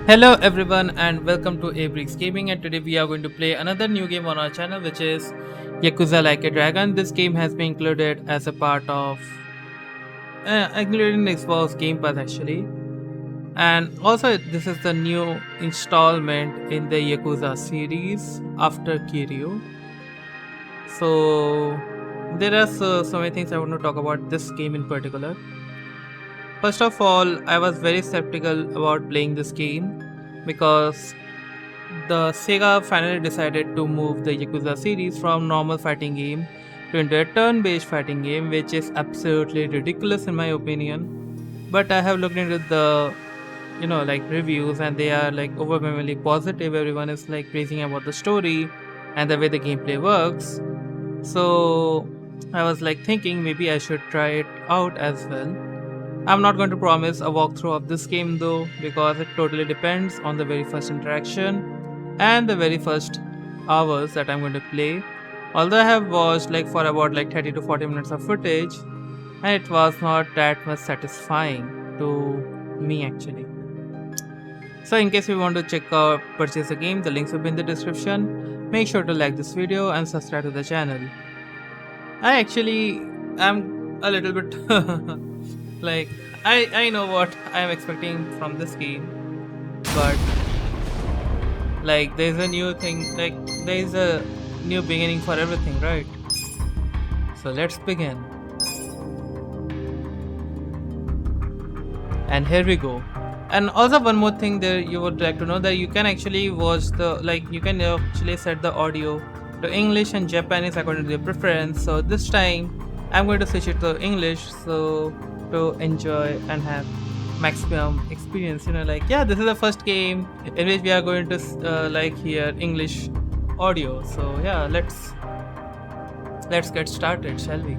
Hello everyone and welcome to Abrix Gaming, and today we are going to play another new game on our channel, which is Yakuza Like a Dragon. This game has been included as a part of included in Xbox Game Pass actually, and also this is the new installment in the Yakuza series after Kiryu. So there are so many things I want to talk about this game in particular. First of all, I was very skeptical about playing this game because the Sega finally decided to move the Yakuza series from normal fighting game to into a turn-based fighting game, which is absolutely ridiculous in my opinion. But I have looked into the like reviews, and they are like overwhelmingly positive. Everyone is like praising about the story and the way the gameplay works. So I was like thinking maybe I should try it out as well. I'm not going to promise a walkthrough of this game though, because it totally depends on the very first interaction and the very first hours that I'm going to play. Although I have watched like for about like 30 to 40 minutes of footage, and it was not that much satisfying to me actually. So in case you want to check out purchase the game, the links will be in the description. Make sure to like this video and subscribe to the channel. I actually am a little bit like I know what I am expecting from this game, but like there's a new thing, like there is a new beginning for everything, right? So let's begin. And here we go. And also one more thing there you would like to know, that you can actually watch the you can actually set the audio to English and Japanese according to your preference. So this time I'm going to switch it to English, so to enjoy and have maximum experience. Like, yeah, this is the first game in which we are going to hear English audio. So yeah, let's get started, shall we?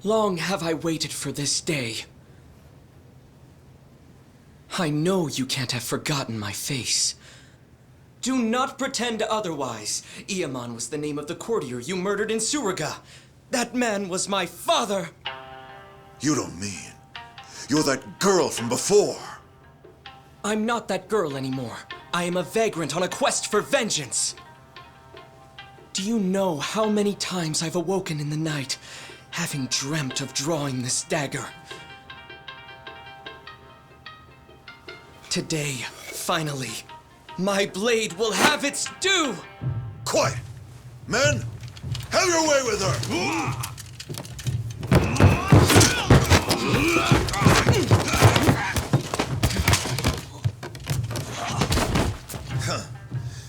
Long have I waited for this day. I know you can't have forgotten my face. Do not pretend otherwise. Iamon was the name of the courtier you murdered in Suraga. That man was my father. You don't mean you're that girl from before? I'm not that girl anymore. I am a vagrant on a quest for vengeance. Do you know how many times I've awoken in the night, having dreamt of drawing this dagger? Today, finally, my blade will have its due! Quiet! Men, have your way with her!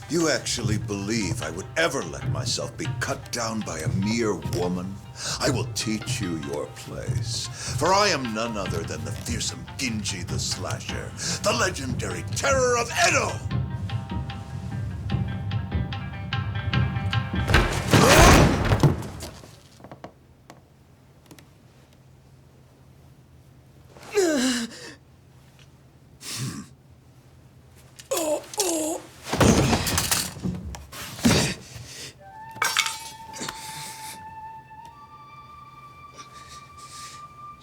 You actually believe I would ever let myself be cut down by a mere woman? I will teach you your place, for I am none other than the fearsome Ginji the Slasher, the legendary terror of Edo!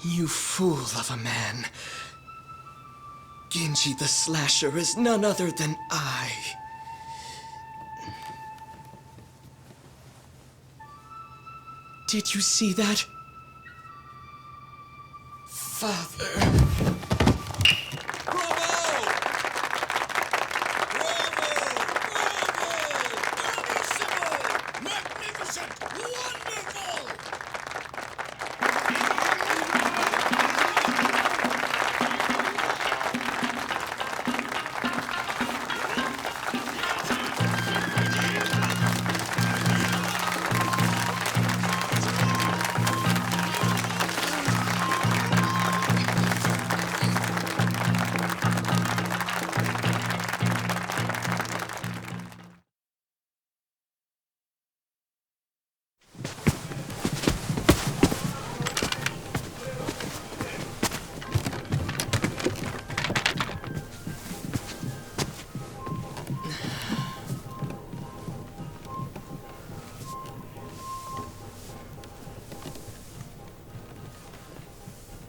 You fool of a man. Ginji the Slasher is none other than I. Did you see that? Father.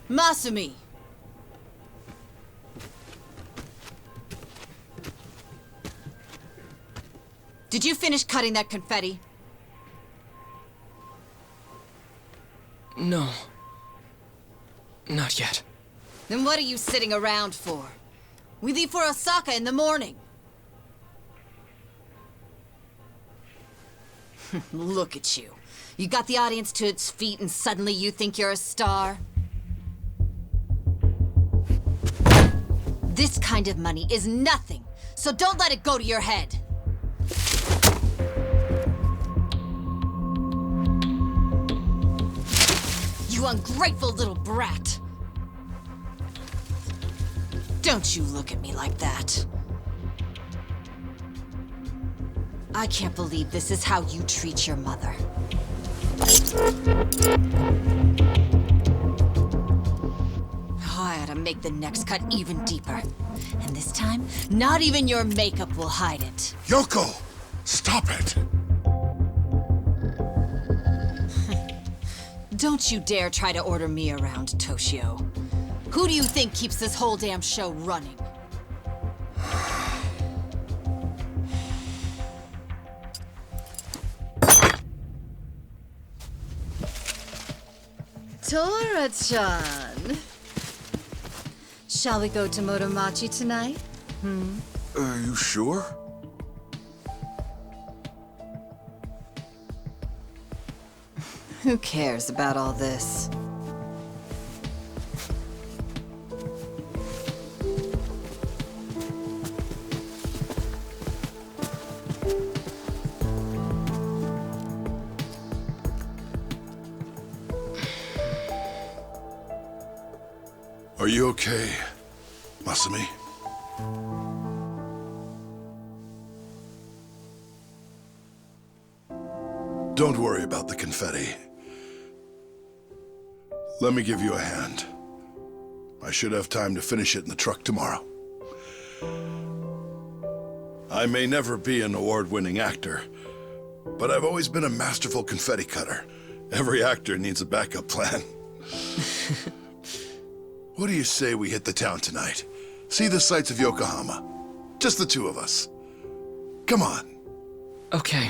Masumi! Did you finish cutting that confetti? No. Not yet. Then what are you sitting around for? We leave for Osaka in the morning. Look at you. You got the audience to its feet and suddenly you think you're a star? This kind of money is nothing, so don't let it go to your head. You ungrateful little brat. Don't you look at me like that. I can't believe this is how you treat your mother. I ought to make the next cut even deeper. And this time, not even your makeup will hide it. Yoko! Stop it! Don't you dare try to order me around, Toshio. Who do you think keeps this whole damn show running? Tora-chan. Shall we go to Motomachi tonight? Are you sure? Who cares about all this? Are you okay, Masumi? Don't worry about the confetti. Let me give you a hand. I should have time to finish it in the truck tomorrow. I may never be an award-winning actor, but I've always been a masterful confetti cutter. Every actor needs a backup plan. What do you say we hit the town tonight? See the sights of Yokohama. Just the two of us. Come on. Okay.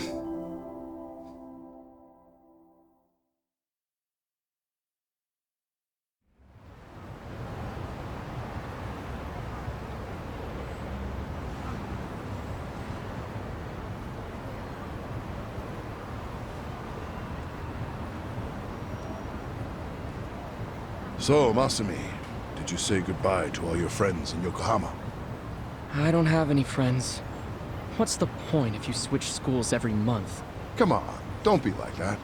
So, Masumi, did you say goodbye to all your friends in Yokohama? I don't have any friends. What's the point if you switch schools every month? Come on, don't be like that.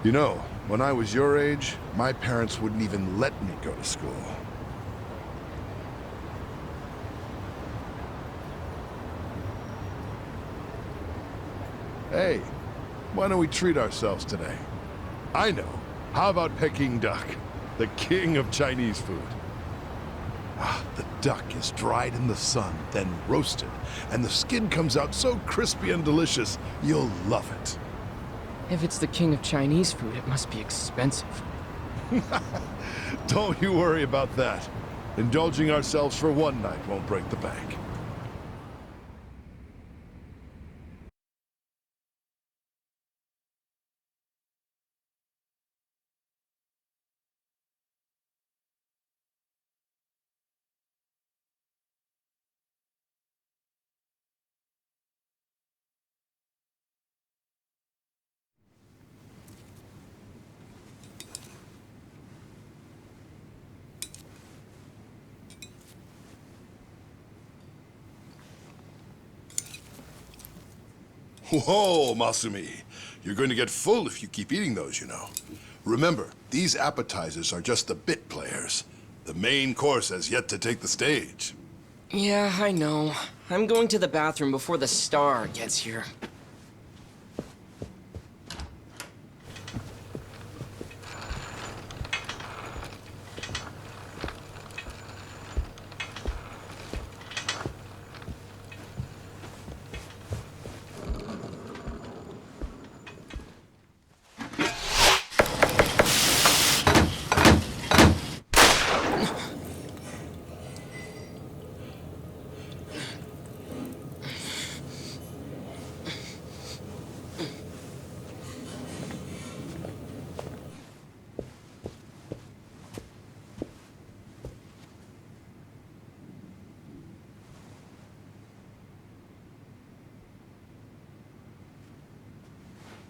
You know, when I was your age, my parents wouldn't even let me go to school. Hey, why don't we treat ourselves today? I know. How about Peking duck? The king of Chinese food. The duck is dried in the sun, then roasted, and the skin comes out so crispy and delicious, you'll love it. If it's the king of Chinese food, it must be expensive. Don't you worry about that. Indulging ourselves for one night won't break the bank. Whoa, Masumi. You're going to get full if you keep eating those, you know. Remember, these appetizers are just the bit players. The main course has yet to take the stage. Yeah, I know. I'm going to the bathroom before the star gets here.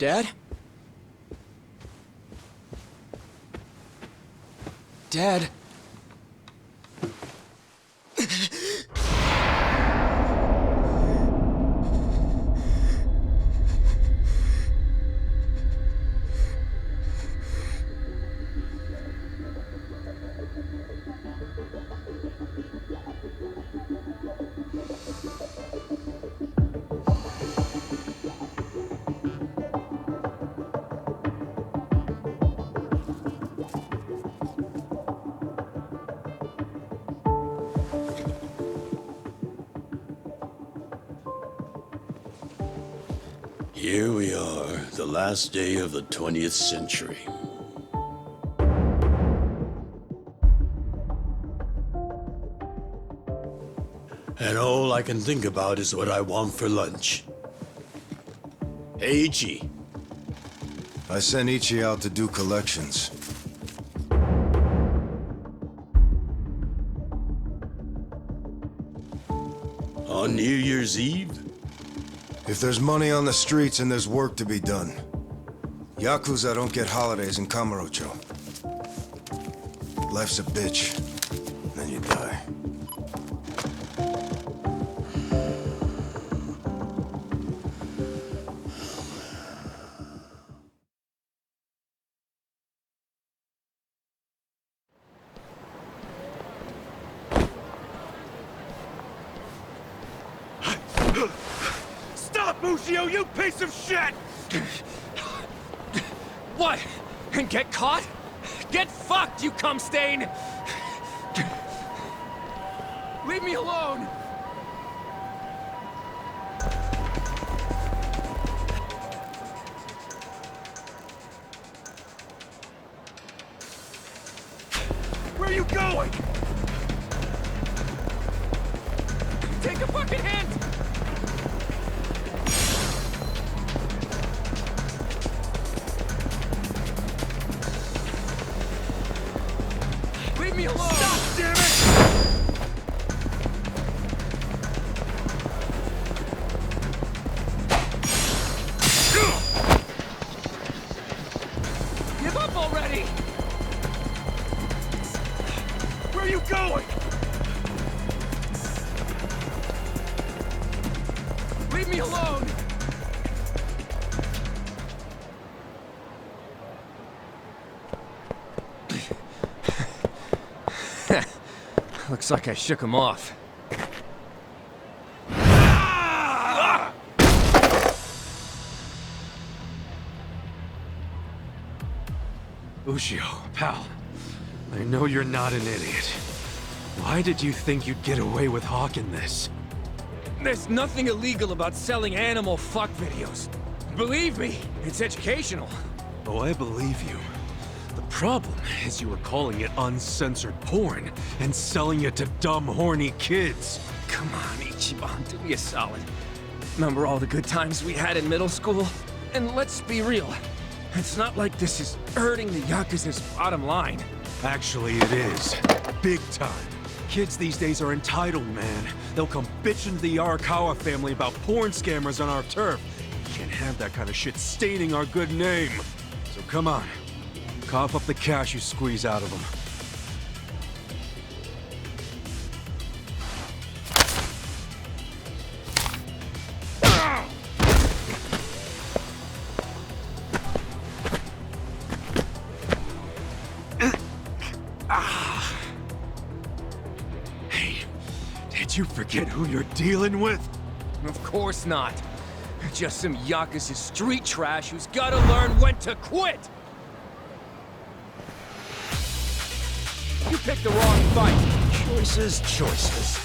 Dad? Dad? Here we are, the last day of the 20th century. And all I can think about is what I want for lunch. Hey, Ichi. I sent Ichi out to do collections. On New Year's Eve? If there's money on the streets and there's work to be done. YAKUZA don't get holidays in Kamurocho. Life's a bitch. Then you die. Stop, Ushio, you piece of shit! What? And get caught? Get fucked, you cum stain! Leave me alone! Where are you going? Take a fucking hint! Leave me alone! Stop, damn it! Give up already! Where are you going? Leave me alone! Looks like I shook him off. Ushio, pal, I know you're not an idiot. Why did you think you'd get away with hawking this? There's nothing illegal about selling animal fuck videos. Believe me, it's educational. Oh, I believe you. The problem is you were calling it uncensored porn and selling it to dumb, horny kids. Come on, Ichiban, do me a solid. Remember all the good times we had in middle school? And let's be real, it's not like this is hurting the Yakuza's bottom line. Actually, it is. Big time. Kids these days are entitled, man. They'll come bitching to the Arakawa family about porn scammers on our turf. You can't have that kind of shit staining our good name. So come on. Cough up the cash you squeeze out of them. Hey, did you forget who you're dealing with? Of course not. Just some Yakuza street trash who's gotta learn when to quit! You picked the wrong fight. Choices, choices.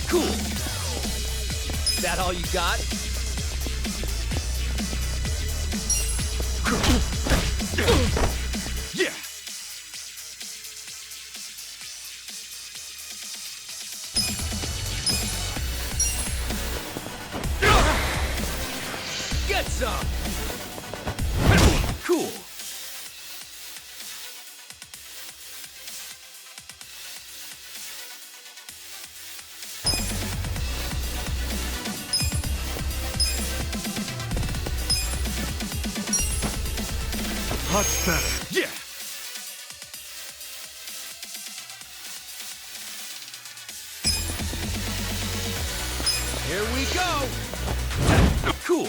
Cool. That all you got? Yeah. Get some. Cool. Much better. Yeah. Here we go. Cool.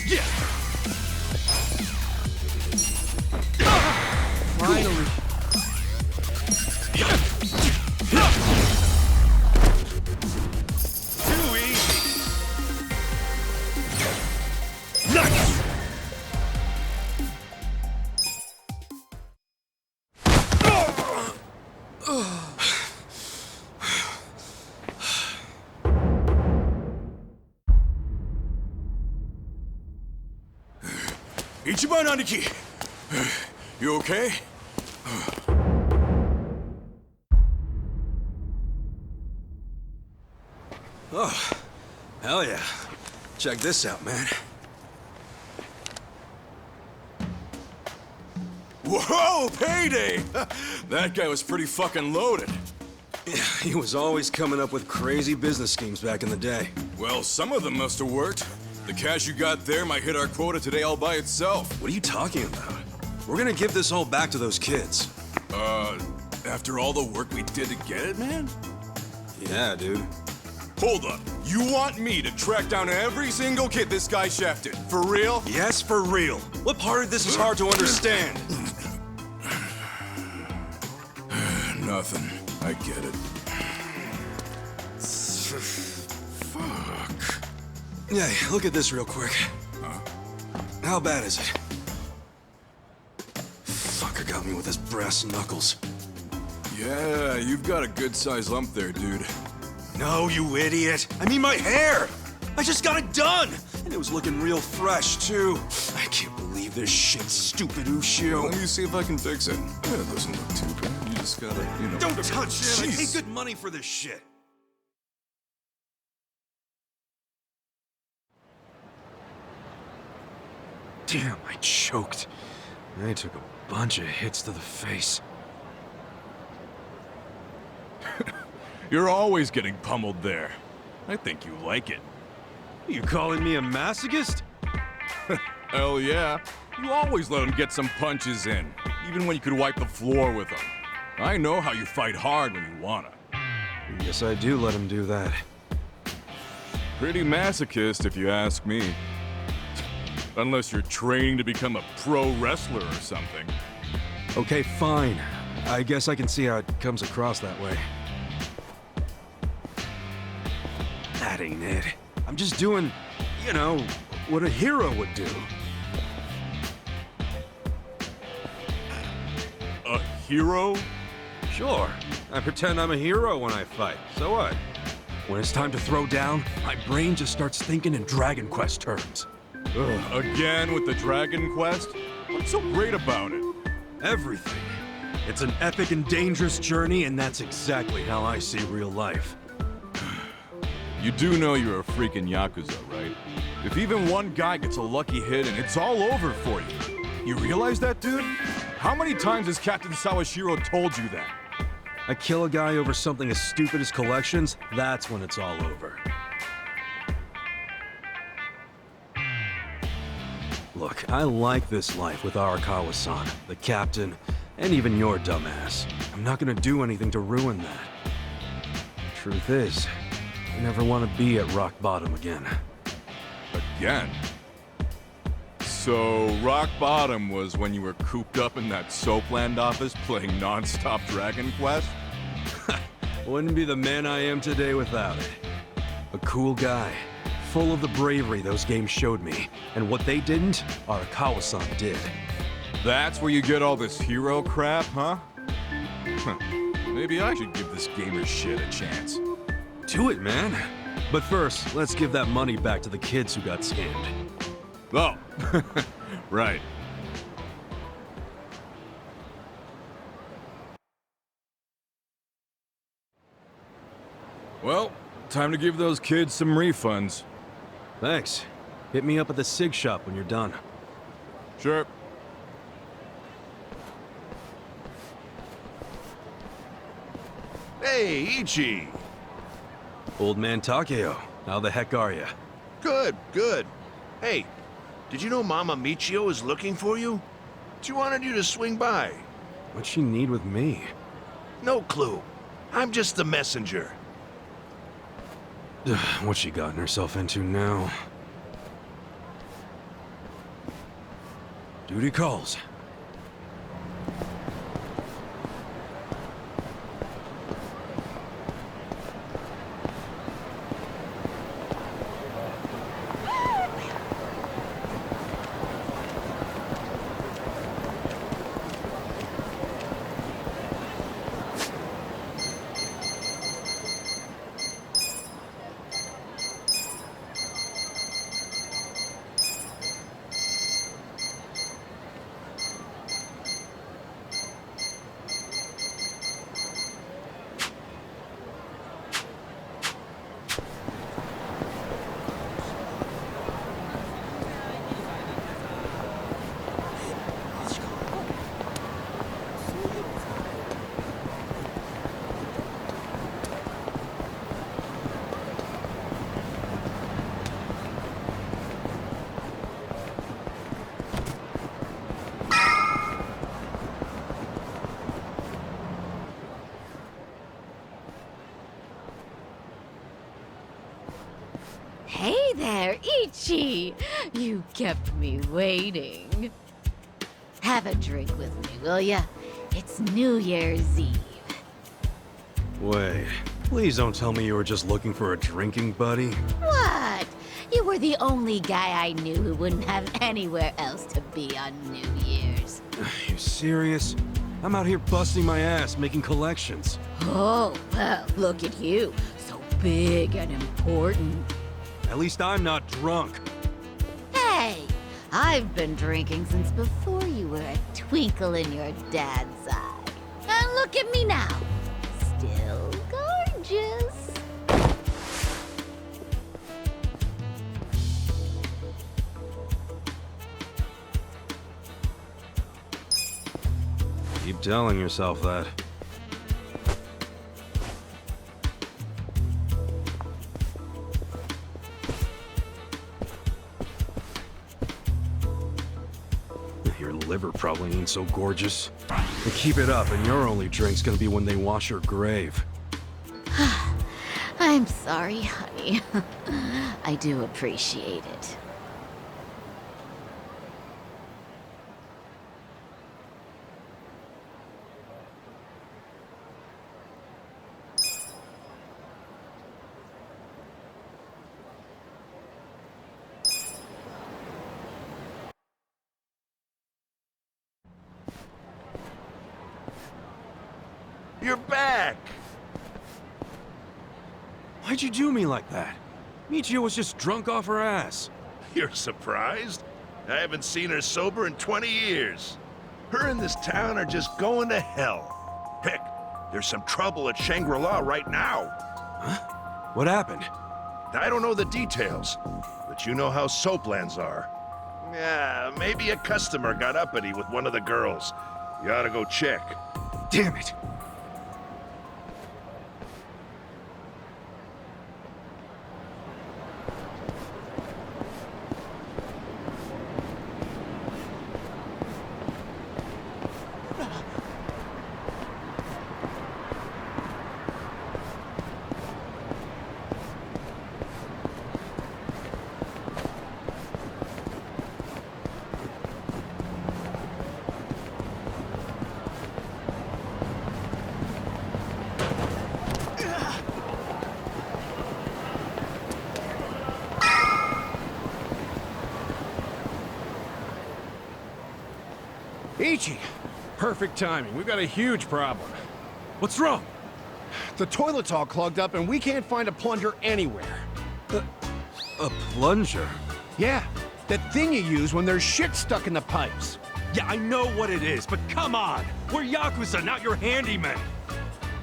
Yeah. Finally. Too easy. Nice. Ichiban Aniki, you okay? Oh, hell yeah. Check this out, man. Whoa, payday! That guy was pretty fucking loaded. Yeah, he was always coming up with crazy business schemes back in the day. Well, some of them must have worked. The cash you got there might hit our quota today all by itself. What are you talking about? We're gonna give this all back to those kids. After all the work we did to get it, man? Yeah, dude. Hold up. You want me to track down every single kid this guy shafted? For real? Yes, for real. What part of this is hard to understand? Nothing. I get it. Fuck. Yeah, look at this real quick. How bad is it? Fucker got me with his brass knuckles. Yeah, you've got a good-sized lump there, dude. No, you idiot. I mean my hair! I just got it done! And it was looking real fresh, too. I can't believe this shit, stupid Ushio. Let me see if I can fix it. It doesn't look too bad. You just gotta, you know... Don't touch it! I paid good money for this shit! Damn, I choked. I took a bunch of hits to the face. You're always getting pummeled there. I think you like it. You calling me a masochist? Hell yeah. You always let him get some punches in, even when you could wipe the floor with them. I know how you fight hard when you wanna. Yes, I do let him do that. Pretty masochist, if you ask me. Unless you're training to become a pro wrestler or something. Okay, fine. I guess I can see how it comes across that way. That ain't it. I'm just doing, you know, what a hero would do. A hero? Sure. I pretend I'm a hero when I fight. So what? When it's time to throw down, my brain just starts thinking in Dragon Quest terms. Ugh, again with the Dragon Quest? What's so great about it? Everything. It's an epic and dangerous journey, and that's exactly how I see real life. You do know you're a freaking Yakuza, right? If even one guy gets a lucky hit and it's all over for you. You realize that, dude? How many times has Captain Sawashiro told you that? I kill a guy over something as stupid as collections, that's when it's all over. Look, I like this life with Arakawa-san, the captain, and even your dumbass. I'm not gonna do anything to ruin that. Truth is, I never want to be at rock bottom again. Again? So, rock bottom was when you were cooped up in that Soapland office playing non-stop Dragon Quest? Wouldn't be the man I am today without it. A cool guy, full of the bravery those games showed me, and what they didn't, Arakawa-san did. That's where you get all this hero crap, huh? Maybe I should give this gamer shit a chance. Do it, man. But first, let's give that money back to the kids who got scammed. Oh, right. Well, time to give those kids some refunds. Thanks. Hit me up at the SIG shop when you're done. Sure. Hey, Ichi! Old man Takeo, how the heck are ya? Good, good. Hey, did you know Mama Michio is looking for you? She wanted you to swing by. What'd she need with me? No clue. I'm just the messenger. What's she gotten herself into now? Duty calls. Hey there, Ichi! You kept me waiting. Have a drink with me, will ya? It's New Year's Eve. Wait, please don't tell me you were just looking for a drinking buddy. What? You were the only guy I knew who wouldn't have anywhere else to be on New Year's. You serious? I'm out here busting my ass making collections. Oh, well, look at you. So big and important. At least I'm not drunk. Hey, I've been drinking since before you were a twinkle in your dad's eye. And look at me now. Still gorgeous. Keep telling yourself that. Your liver probably ain't so gorgeous. And keep it up, and your only drink's gonna be when they wash your grave. I'm sorry, honey. I do appreciate it. You're back! Why'd you do me like that? Michio was just drunk off her ass. You're surprised? I haven't seen her sober in 20 years. Her and this town are just going to hell. Heck, there's some trouble at Shangri-La right now. Huh? What happened? I don't know the details, but you know how soaplands are. Yeah, maybe a customer got uppity with one of the girls. You ought to go check. Damn it! Ichi! Perfect timing. We've got a huge problem. What's wrong? The toilet's all clogged up and we can't find a plunger anywhere. A plunger? Yeah, that thing you use when there's shit stuck in the pipes. Yeah, I know what it is, but come on! We're Yakuza, not your handyman!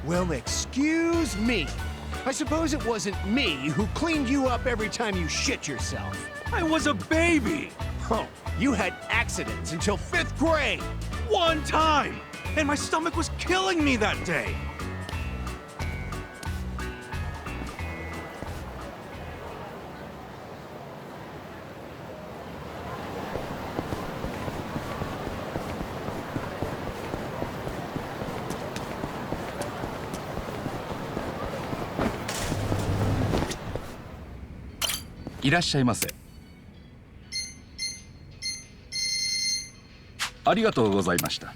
Well, excuse me. I suppose it wasn't me who cleaned you up every time you shit yourself. I was a baby! Oh, you had accidents until 5th grade! One time! And my stomach was killing me that day!いらっしゃいませ。ありがとうございました。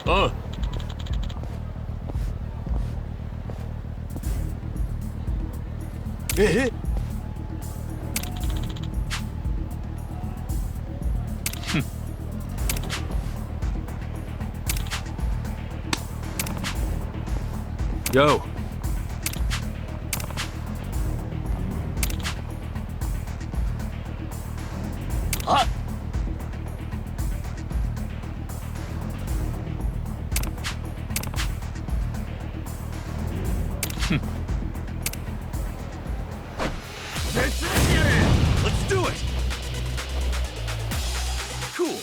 おう。え？Yo. Ah. Let's do it! Cool.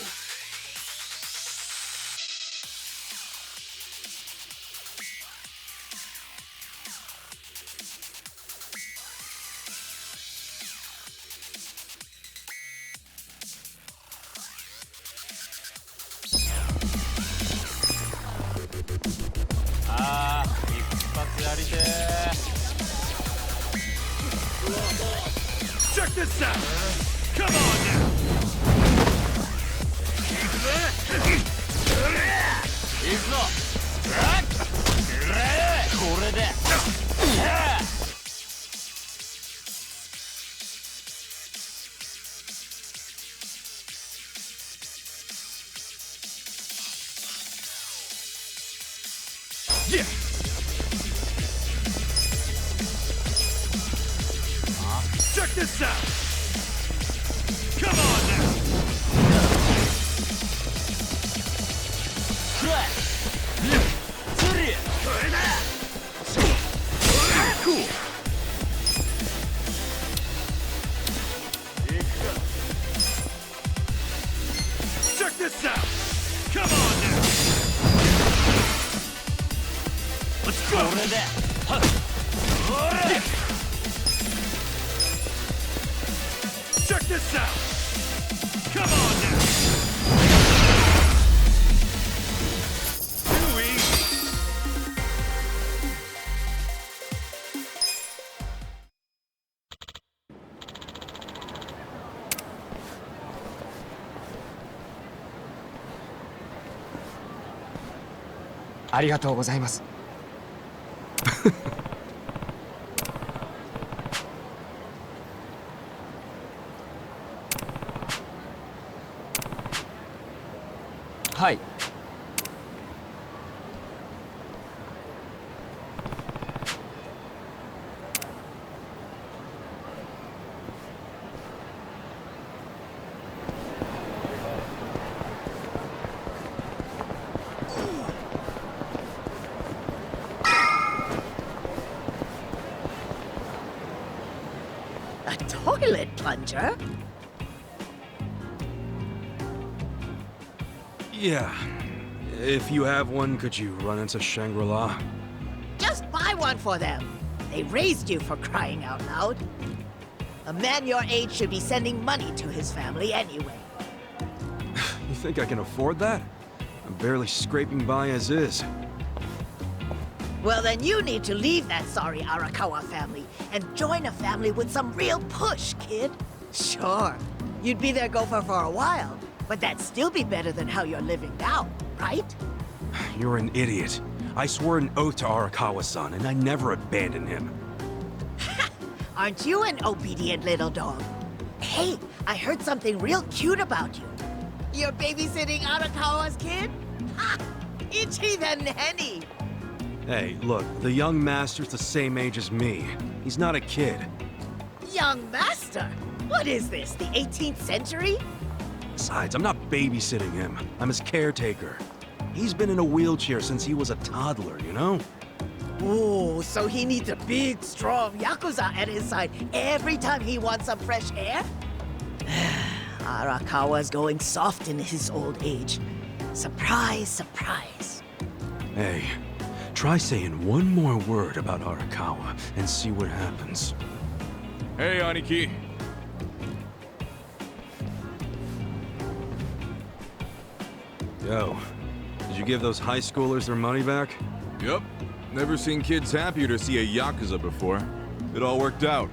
Check this out! Come on now! Yeah! Check this out! Come on now! Cool! Check this out! Come on now! Let's go! Check this out! Come on now! Too easy! Hi. A toilet plunger? Yeah. If you have one, could you run into Shangri-La? Just buy one for them. They raised you for crying out loud. A man your age should be sending money to his family anyway. You think I can afford that? I'm barely scraping by as is. Well, then you need to leave that sorry Arakawa family and join a family with some real push, kid. Sure, You'd be their gopher for a while, but that'd still be better than how you're living now, right? You're an idiot. I swore an oath to Arakawa-san, and I never abandoned him. Aren't you an obedient little dog? Hey, I heard something real cute about you. You're babysitting Arakawa's kid? Ha! Ichi the nanny! Hey, look, the young master's the same age as me. He's not a kid. Young master? What is this, the 18th century? Besides, I'm not babysitting him. I'm his caretaker. He's been in a wheelchair since he was a toddler, you know? Ooh, so he needs a big, strong Yakuza at his side every time he wants some fresh air? Arakawa's going soft in his old age. Surprise, surprise. Hey, try saying one more word about Arakawa and see what happens. Hey, Aniki. Yo, did you give those high schoolers their money back? Yep. Never seen kids happier to see a Yakuza before. It all worked out.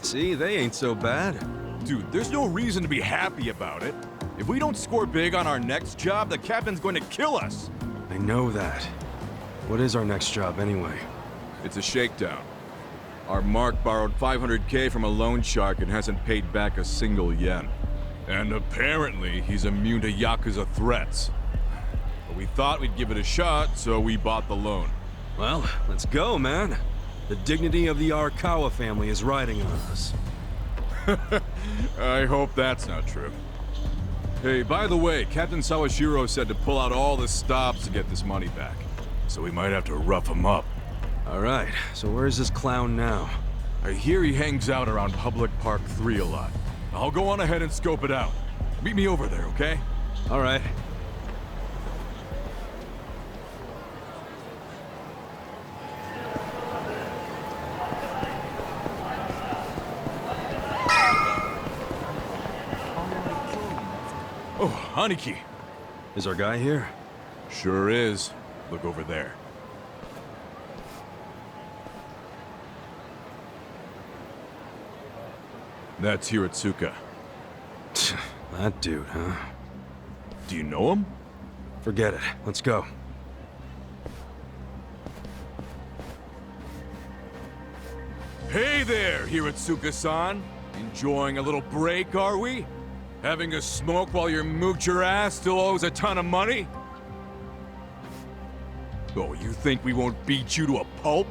See, they ain't so bad. Dude, there's no reason to be happy about it. If we don't score big on our next job, the captain's going to kill us. I know that. What is our next job, anyway? It's a shakedown. Our Mark borrowed 500K from a loan shark and hasn't paid back a single yen. And apparently, he's immune to Yakuza threats. But we thought we'd give it a shot, so we bought the loan. Well, let's go, man. The dignity of the Arakawa family is riding on us. I hope that's not true. Hey, by the way, Captain Sawashiro said to pull out all the stops to get this money back. So we might have to rough him up. All right, so where's this clown now? I hear he hangs out around Public Park 3 a lot. I'll go on ahead and scope it out. Meet me over there, okay? All right. Oh, Aniki. Is our guy here? Sure is. Look over there. That's Hiratsuka. That dude, huh? Do you know him? Forget it. Let's go. Hey there, Hiratsuka-san. Enjoying a little break, are we? Having a smoke while your moocher ass still owes a ton of money? Oh, you think we won't beat you to a pulp?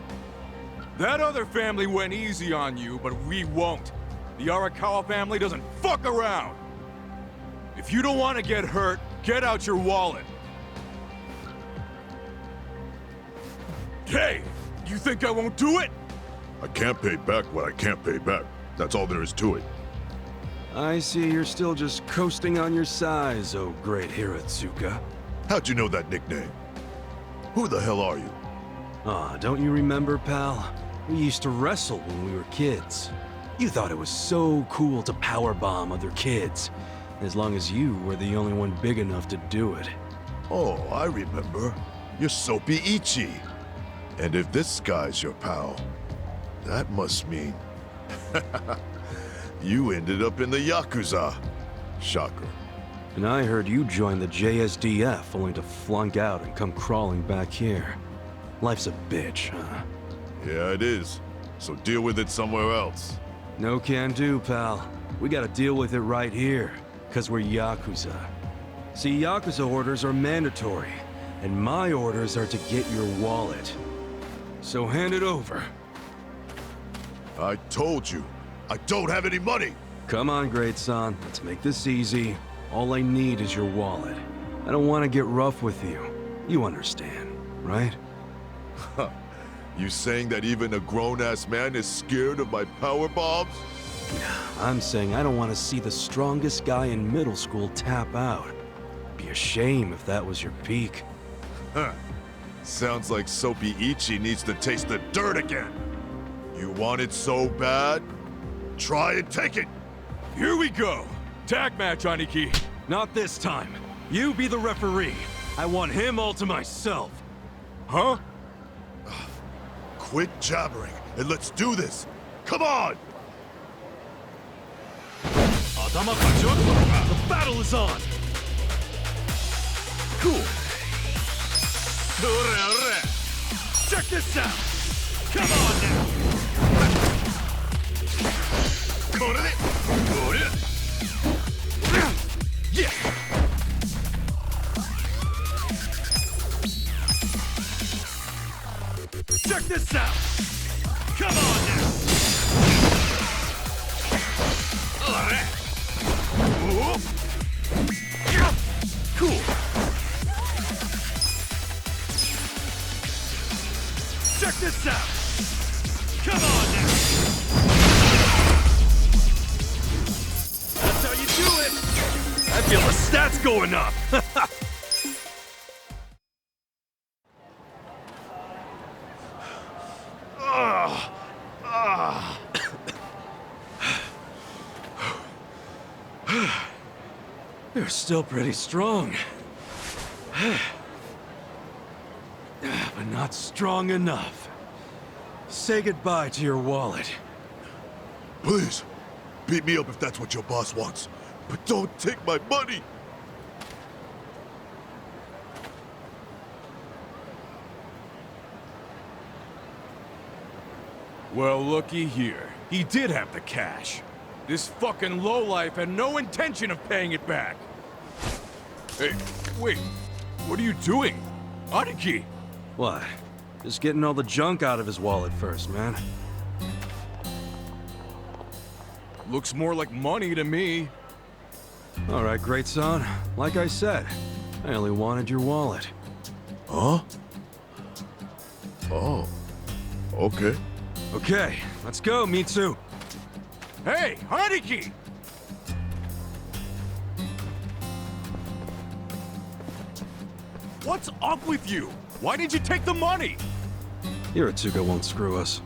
That other family went easy on you, but we won't. The Arakawa family doesn't fuck around. If you don't want to get hurt, get out your wallet. Hey, you think I won't do it? I can't pay back what I can't pay back. That's all there is to it. I see you're still just coasting on your size, oh great Hiratsuka. How'd you know that nickname? Who the hell are you? Ah, don't you remember, pal? We used to wrestle when we were kids. You thought it was so cool to powerbomb other kids, as long as you were the only one big enough to do it. Oh, I remember. You're Soapy Ichi. And if this guy's your pal, that must mean... you ended up in the Yakuza. Shocker. And I heard you joined the JSDF only to flunk out and come crawling back here. Life's a bitch, huh? Yeah, it is. So deal with it somewhere else. No can do, pal. We gotta deal with it right here, 'cause we're Yakuza. See, Yakuza orders are mandatory, and my orders are to get your wallet. So hand it over. I told you, I don't have any money! Come on, great son. Let's make this easy. All I need is your wallet. I don't want to get rough with you. You understand, right? Huh. You saying that even a grown-ass man is scared of my power bombs? I'm saying I don't want to see the strongest guy in middle school tap out. Be a shame if that was your peak. Huh. Sounds like Soapy Ichi needs to taste the dirt again. You want it so bad? Try and take it! Here we go! Tag match, Aniki! Not this time. You be the referee. I want him all to myself. Huh? Quit jabbering and let's do this! Come on! The battle is on! Cool! Check this out! Come on now! Yeah! Check this out! Come on now! Cool! Check this out! Come on now! That's how you do it! I feel the stats going up! They're still pretty strong. But not strong enough. Say goodbye to your wallet. Please, beat me up if that's what your boss wants. But don't take my money! Well, looky here. He did have the cash. This fucking lowlife had no intention of paying it back. Hey, wait. What are you doing? Aniki! What? Just getting all the junk out of his wallet first, man. Looks more like money to me. All right, great son. Like I said, I only wanted your wallet. Huh? Oh. Okay. Okay, let's go, Mitsu. Hey, Aniki! What's up with you? Why did you take the money? Hiratsuka won't screw us.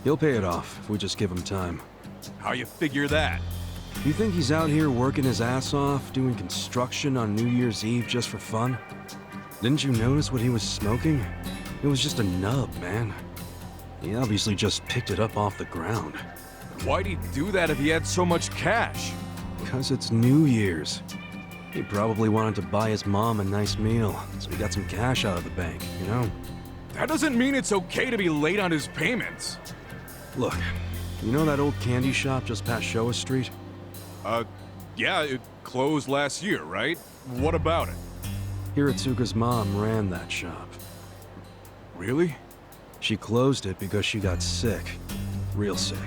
He'll pay it off if we just give him time. How you figure that? You think he's out here working his ass off, doing construction on New Year's Eve just for fun? Didn't you notice what he was smoking? It was just a nub, man. He obviously just picked it up off the ground. Why'd he do that if he had so much cash? Because it's New Year's. He probably wanted to buy his mom a nice meal, so he got some cash out of the bank, you know? That doesn't mean it's okay to be late on his payments. Look, you know that old candy shop just past Showa Street? Yeah, it closed last year, right? What about it? Hiratsuka's mom ran that shop. Really? She closed it because she got sick. Real sick.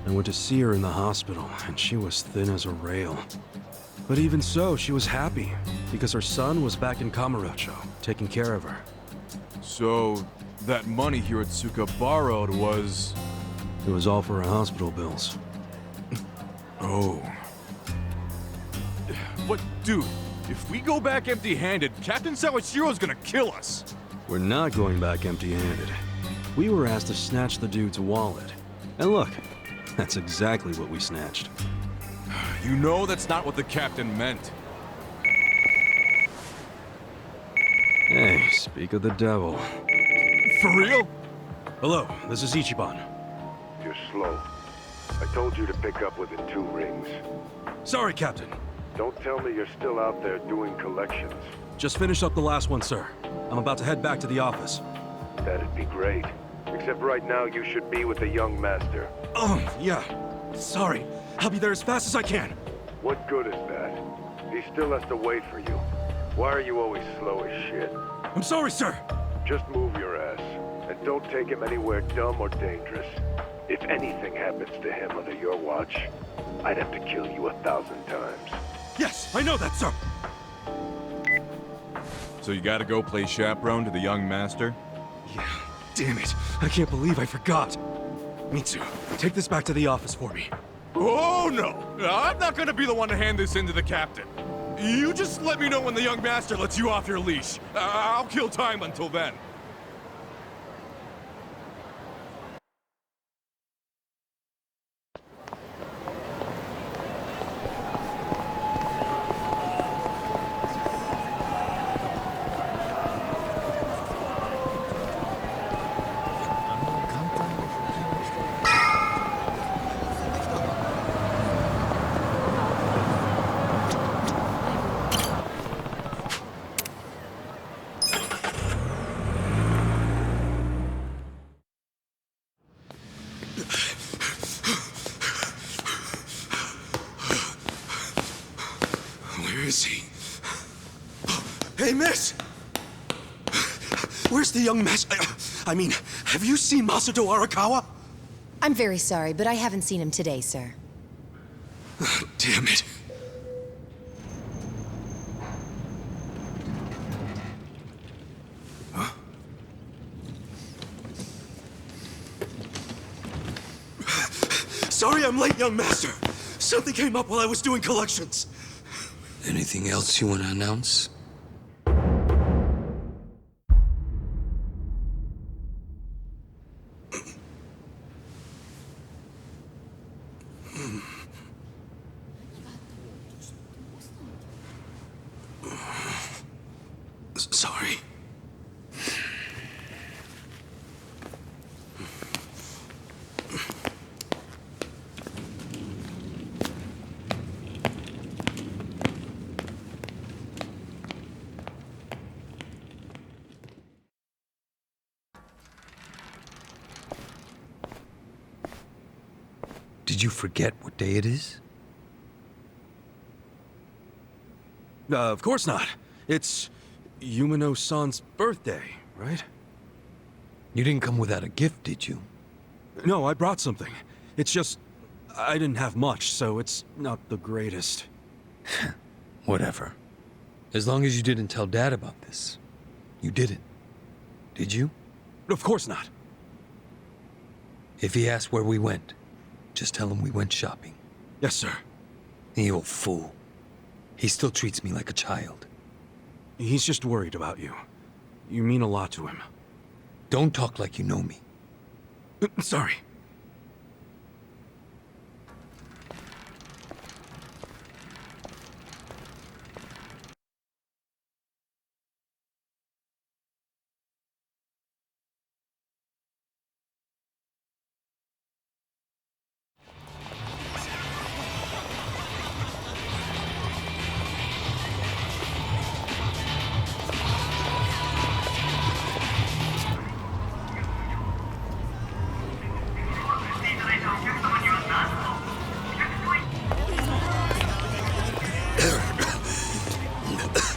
I went to see her in the hospital, and she was thin as a rail. But even so, she was happy, because her son was back in Kamurocho, taking care of her. So, that money Hiratsuka borrowed was... It was all for her hospital bills. Oh. But dude, if we go back empty-handed, Captain Sawashiro's gonna kill us! We're not going back empty-handed. We were asked to snatch the dude's wallet. And look, that's exactly what we snatched. You know that's not what the captain meant. Hey, speak of the devil. For real? Hello, this is Ichiban. You're slow. I told you to pick up within 2 rings. Sorry, Captain. Don't tell me you're still out there doing collections. Just finished up the last one, sir. I'm about to head back to the office. That'd be great. Except right now you should be with the young master. Oh, yeah. Sorry. I'll be there as fast as I can. What good is that? He still has to wait for you. Why are you always slow as shit? I'm sorry, sir. Just move your ass. And don't take him anywhere dumb or dangerous. If anything happens to him under your watch, I'd have to kill you 1,000 times. Yes, I know that, sir. So you gotta go play chaperone to the young master? Yeah, damn it. I can't believe I forgot. Mitsu, take this back to the office for me. Oh no! I'm not gonna be the one to hand this in to the captain. You just let me know when the young master lets you off your leash. I'll kill time until then. is he? Hey, miss! Where's the young master? I mean, have you seen Masato Arakawa? I'm very sorry, but I haven't seen him today, sir. Damn it. Huh? Sorry I'm late, young master. Something came up while I was doing collections. Anything else you want to announce? Sorry. Did you forget what day it is? Of course not. It's Yumino-san's birthday, right? You didn't come without a gift, did you? No, I brought something. It's just, I didn't have much, so it's not the greatest. Whatever. As long as you didn't tell Dad about this. You didn't. Did you? Of course not. If he asks where we went, just tell him we went shopping. Yes, sir. The old fool. He still treats me like a child. He's just worried about you. You mean a lot to him. Don't talk like you know me. Sorry.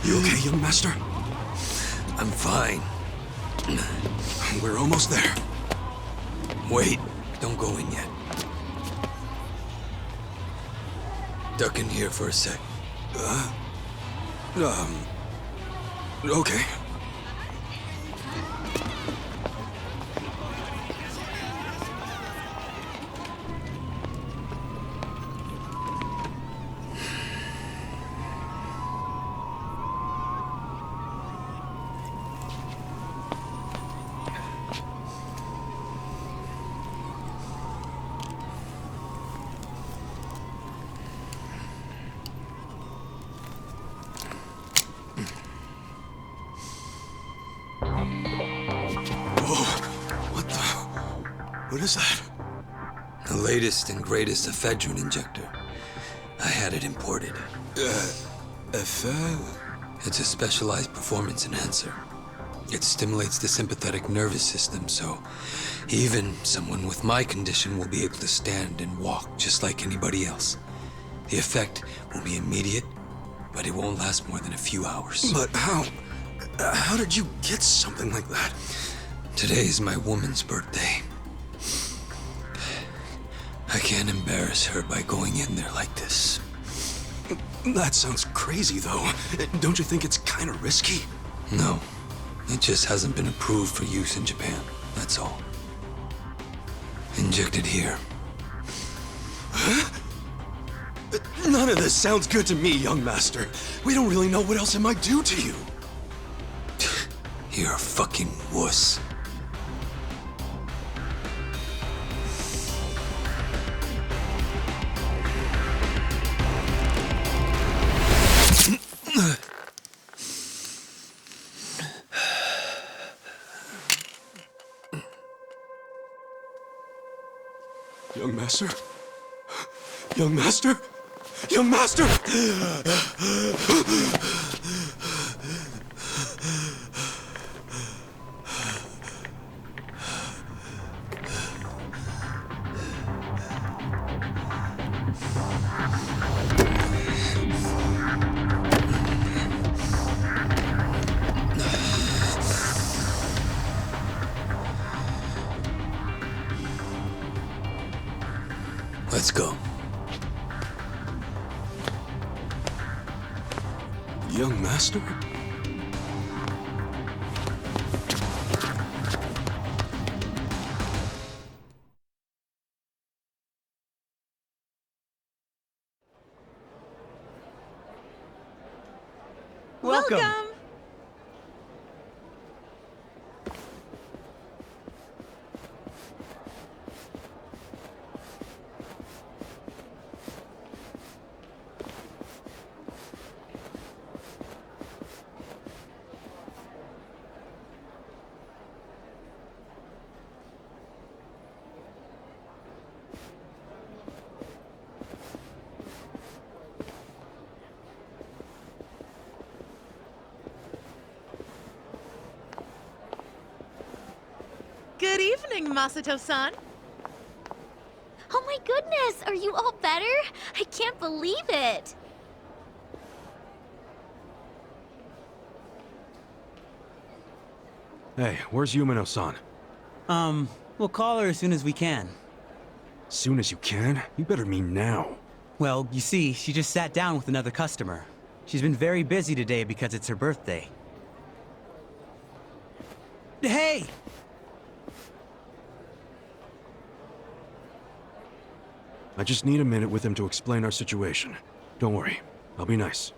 You okay, young master? I'm fine. We're almost there. Wait, don't go in yet. Duck in here for a sec. Okay. What is that? The latest and greatest ephedrine injector. I had it imported. It's a specialized performance enhancer. It stimulates the sympathetic nervous system, so even someone with my condition will be able to stand and walk just like anybody else. The effect will be immediate, but it won't last more than a few hours. But how did you get something like that? Today is my woman's birthday. I can't embarrass her by going in there like this. That sounds crazy, though. Don't you think it's kind of risky? No. It just hasn't been approved for use in Japan. That's all. Inject it here. Huh? None of this sounds good to me, young master. We don't really know what else it might do to you. You're a fucking wuss. Young master? Young master? Young master! Young master? Welcome. Good evening, Masato-san. Oh my goodness, are you all better? I can't believe it. Hey, where's Yumino-san? We'll call her as soon as we can. Soon as you can? You better mean now. Well, you see, she just sat down with another customer. She's been very busy today because it's her birthday. Hey! I just need a minute with him to explain our situation. Don't worry, I'll be nice.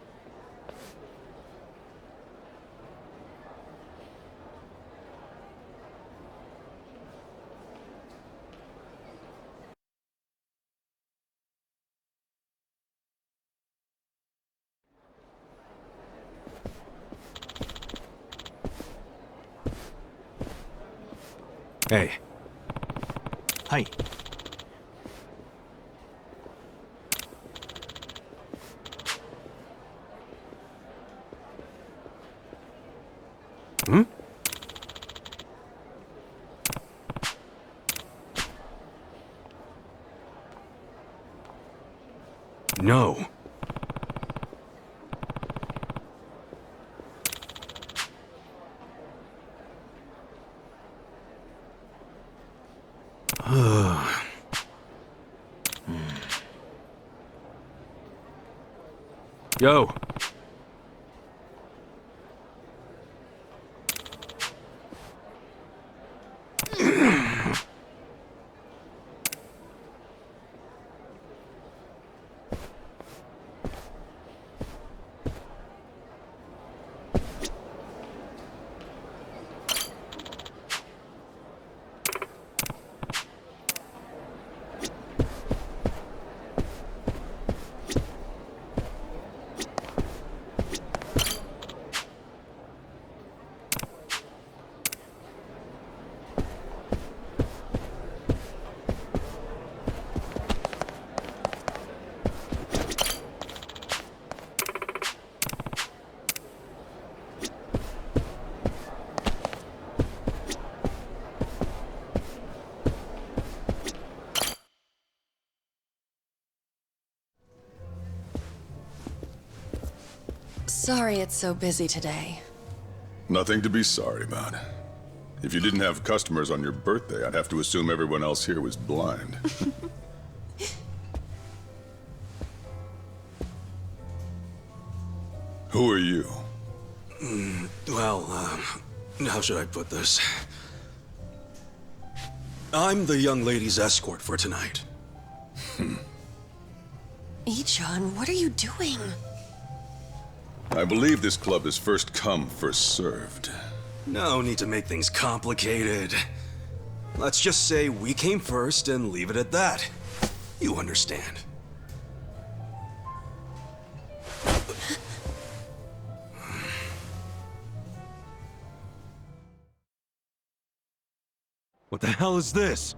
Hey. Hi. Hmm? No. Yo. Sorry it's so busy today. Nothing to be sorry about. If you didn't have customers on your birthday, I'd have to assume everyone else here was blind. Who are you? Well, how should I put this? I'm the young lady's escort for tonight. Ichiban, what are you doing? I believe this club is first come, first served. No need to make things complicated. Let's just say we came first and leave it at that. You understand. What the hell is this?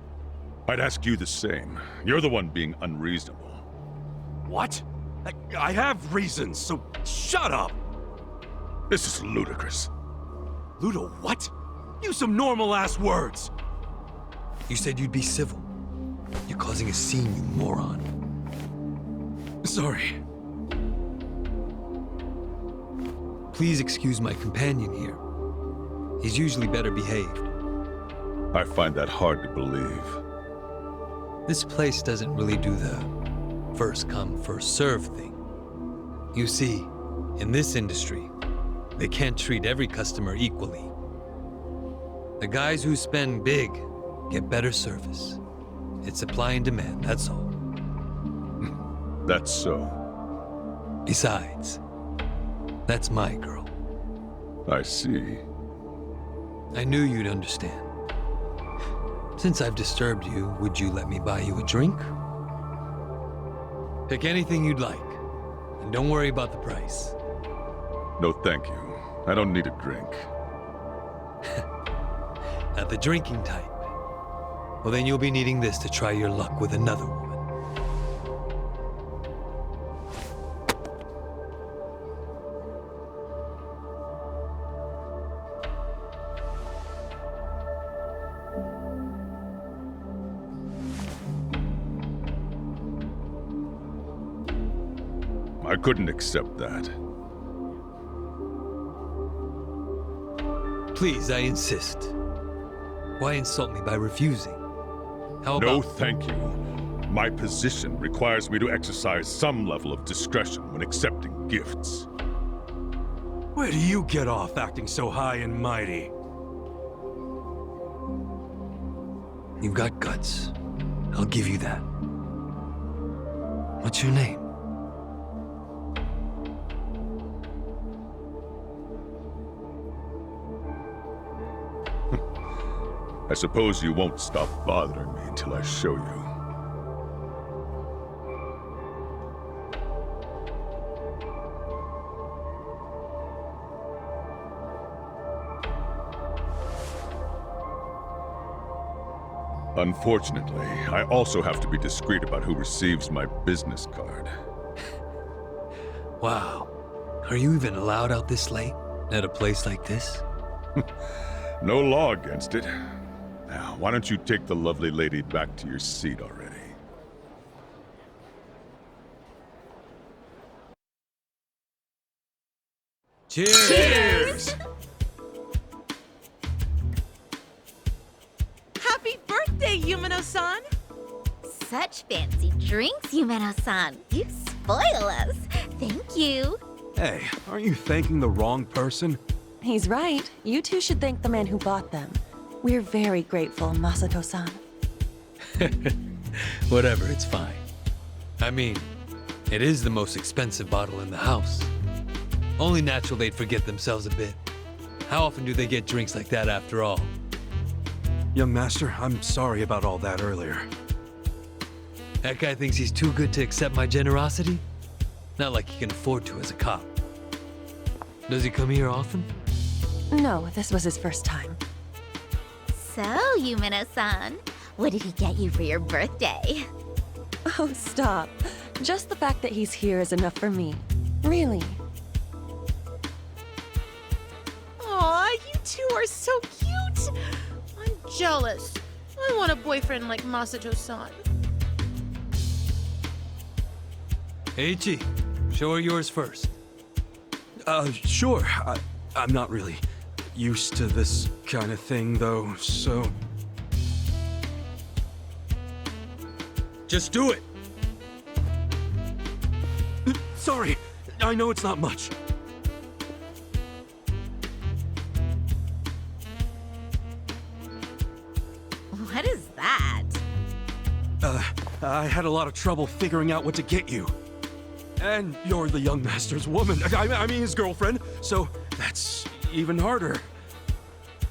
I'd ask you the same. You're the one being unreasonable. What? I have reasons, so shut up! This is ludicrous. Ludo, what? Use some normal-ass words! You said you'd be civil. You're causing a scene, you moron. Sorry. Please excuse my companion here. He's usually better behaved. I find that hard to believe. This place doesn't really do the first come, first serve thing. You see, In this industry, they can't treat every customer equally. The guys who spend big get better service. It's supply and demand, that's all. That's so. Besides, that's my girl. I see. I knew you'd understand. Since I've disturbed you, would you let me buy you a drink? Pick anything you'd like, and don't worry about the price. No, thank you. I don't need a drink. Not the drinking type. Well, then you'll be needing this to try your luck with another woman. I couldn't accept that. Please, I insist. Why insult me by refusing? How about... No, thank you. My position requires me to exercise some level of discretion when accepting gifts. Where do you get off acting so high and mighty? You've got guts. I'll give you that. What's your name? I suppose you won't stop bothering me until I show you. Unfortunately, I also have to be discreet about who receives my business card. Wow. Are you even allowed out this late? At a place like this? No law against it. Now, why don't you take the lovely lady back to your seat already? Cheers! Cheers! Happy birthday, Yumino-san! Such fancy drinks, Yumeno-san. You spoil us. Thank you. Hey, aren't you thanking the wrong person? He's right. You two should thank the man who bought them. We're very grateful, Masato-san. Whatever, it's fine. I mean, it is the most expensive bottle in the house. Only natural they'd forget themselves a bit. How often do they get drinks like that after all? Young master, I'm sorry about all that earlier. That guy thinks he's too good to accept my generosity? Not like he can afford to as a cop. Does he come here often? No, this was his first time. So, Yumeno-san, what did he get you for your birthday? Oh, stop. Just the fact that he's here is enough for me. Really. Aw, you two are so cute! I'm jealous. I want a boyfriend like Masato-san. Hey, Ichi, show her yours first. Sure. I'm not really used to this kind of thing, though, so... Just do it! Sorry, I know it's not much. What is that? I had a lot of trouble figuring out what to get you. And you're the young master's woman. I mean his girlfriend, so that's even harder.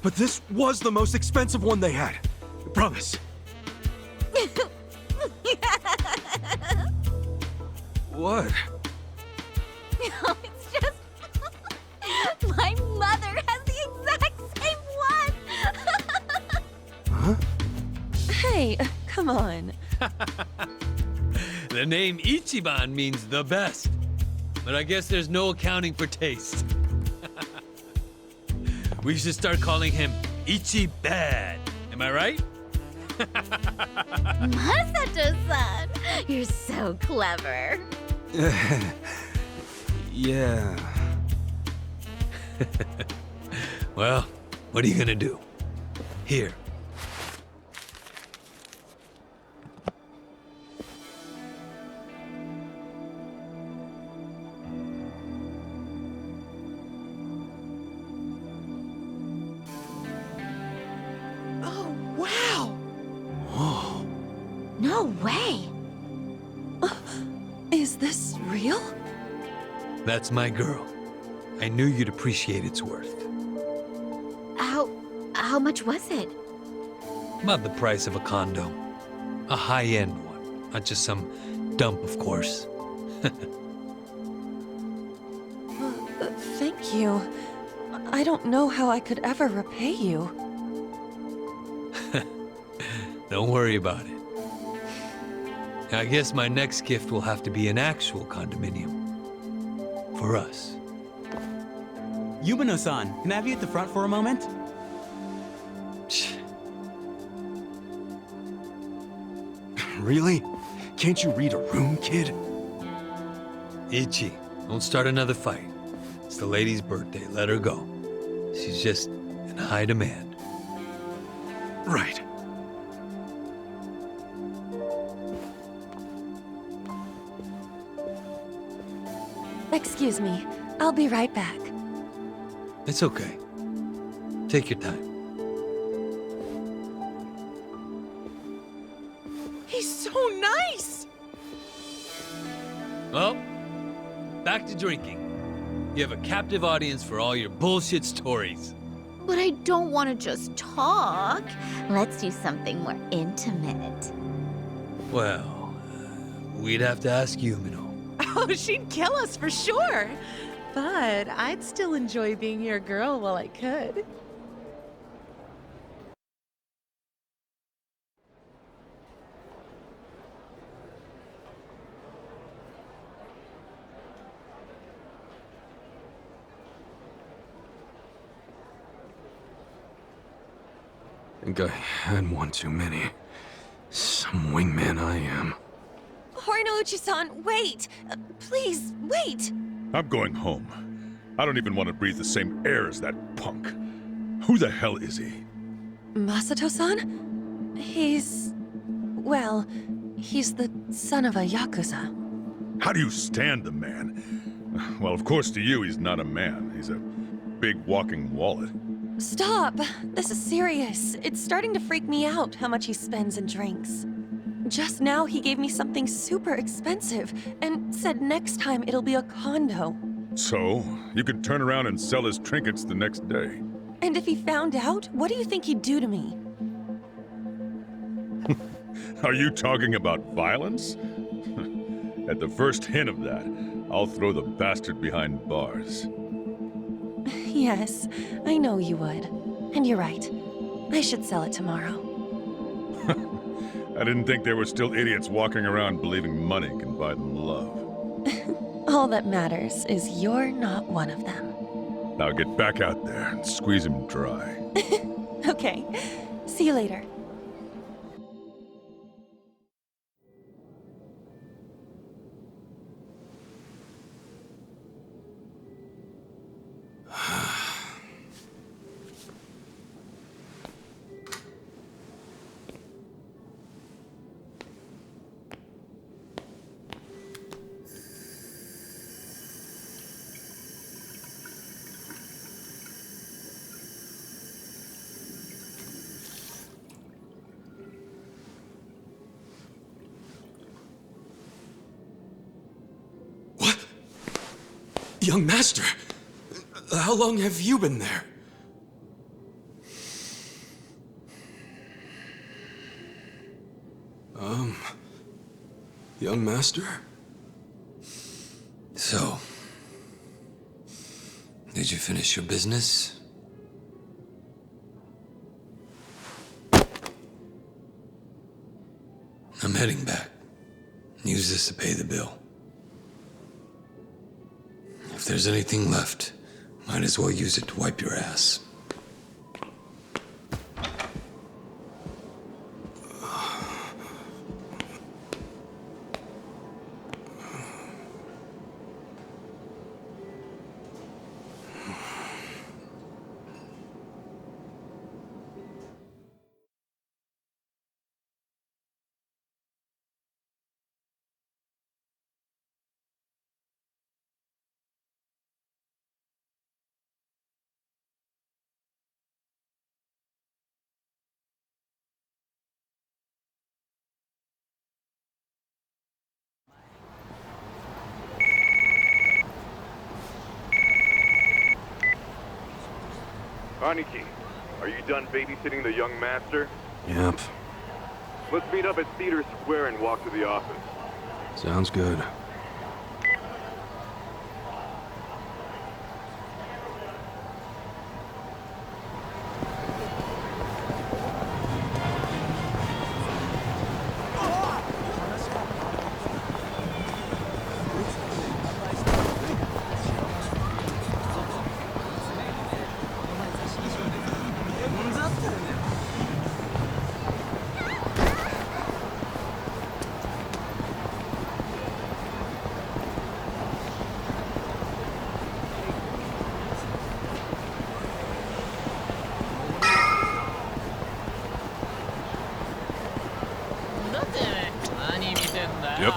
But this was the most expensive one they had. Promise. What? No, it's just... My mother has the exact same one! Huh? Hey, come on. The name Ichiban means the best. But I guess there's no accounting for taste. We should start calling him Ichibad. Am I right? Masato-san, you're so clever. Yeah. Well, what are you gonna do? Here. real? That's my girl. I knew you'd appreciate its worth. How much was it? About the price of a condo. A high-end one, not just some dump, of course. Thank you. I don't know how I could ever repay you. Don't worry about it. I guess my next gift will have to be an actual condominium. For us. Yumino-san, can I have you at the front for a moment? Really? Can't you read a room, kid? Ichi, don't start another fight. It's the lady's birthday, let her go. She's just in high demand. Right. Excuse me. I'll be right back. It's okay. Take your time. He's so nice! Well, back to drinking. You have a captive audience for all your bullshit stories. But I don't want to just talk. Let's do something more intimate. Well, we'd have to ask Yumino. Oh, she'd kill us for sure. But I'd still enjoy being your girl while I could. Think I had one too many. Some wingman I am. Hornouchi-san, wait! Please, wait! I'm going home. I don't even want to breathe the same air as that punk. Who the hell is he? Masato-san? He's... well, he's the son of a Yakuza. How do you stand the man? Well, of course to you he's not a man. He's a big walking wallet. Stop! This is serious. It's starting to freak me out how much he spends and drinks. Just now he gave me something super expensive and said next time it'll be a condo. So, you can turn around and sell his trinkets the next day. And if he found out, what do you think he'd do to me? Are you talking about violence? At the first hint of that, I'll throw the bastard behind bars. Yes, I know you would. And you're right. I should sell it tomorrow. I didn't think there were still idiots walking around believing money can buy them love. All that matters is you're not one of them. Now get back out there and squeeze him dry. Okay. See you later. Young master, how long have you been there? Young master? So, did you finish your business? I'm heading back. Use this to pay the bill. If there's anything left, might as well use it to wipe your ass. Aniki, are you done babysitting the young master? Yep. Let's meet up at Cedar Square and walk to the office. Sounds good. Yep.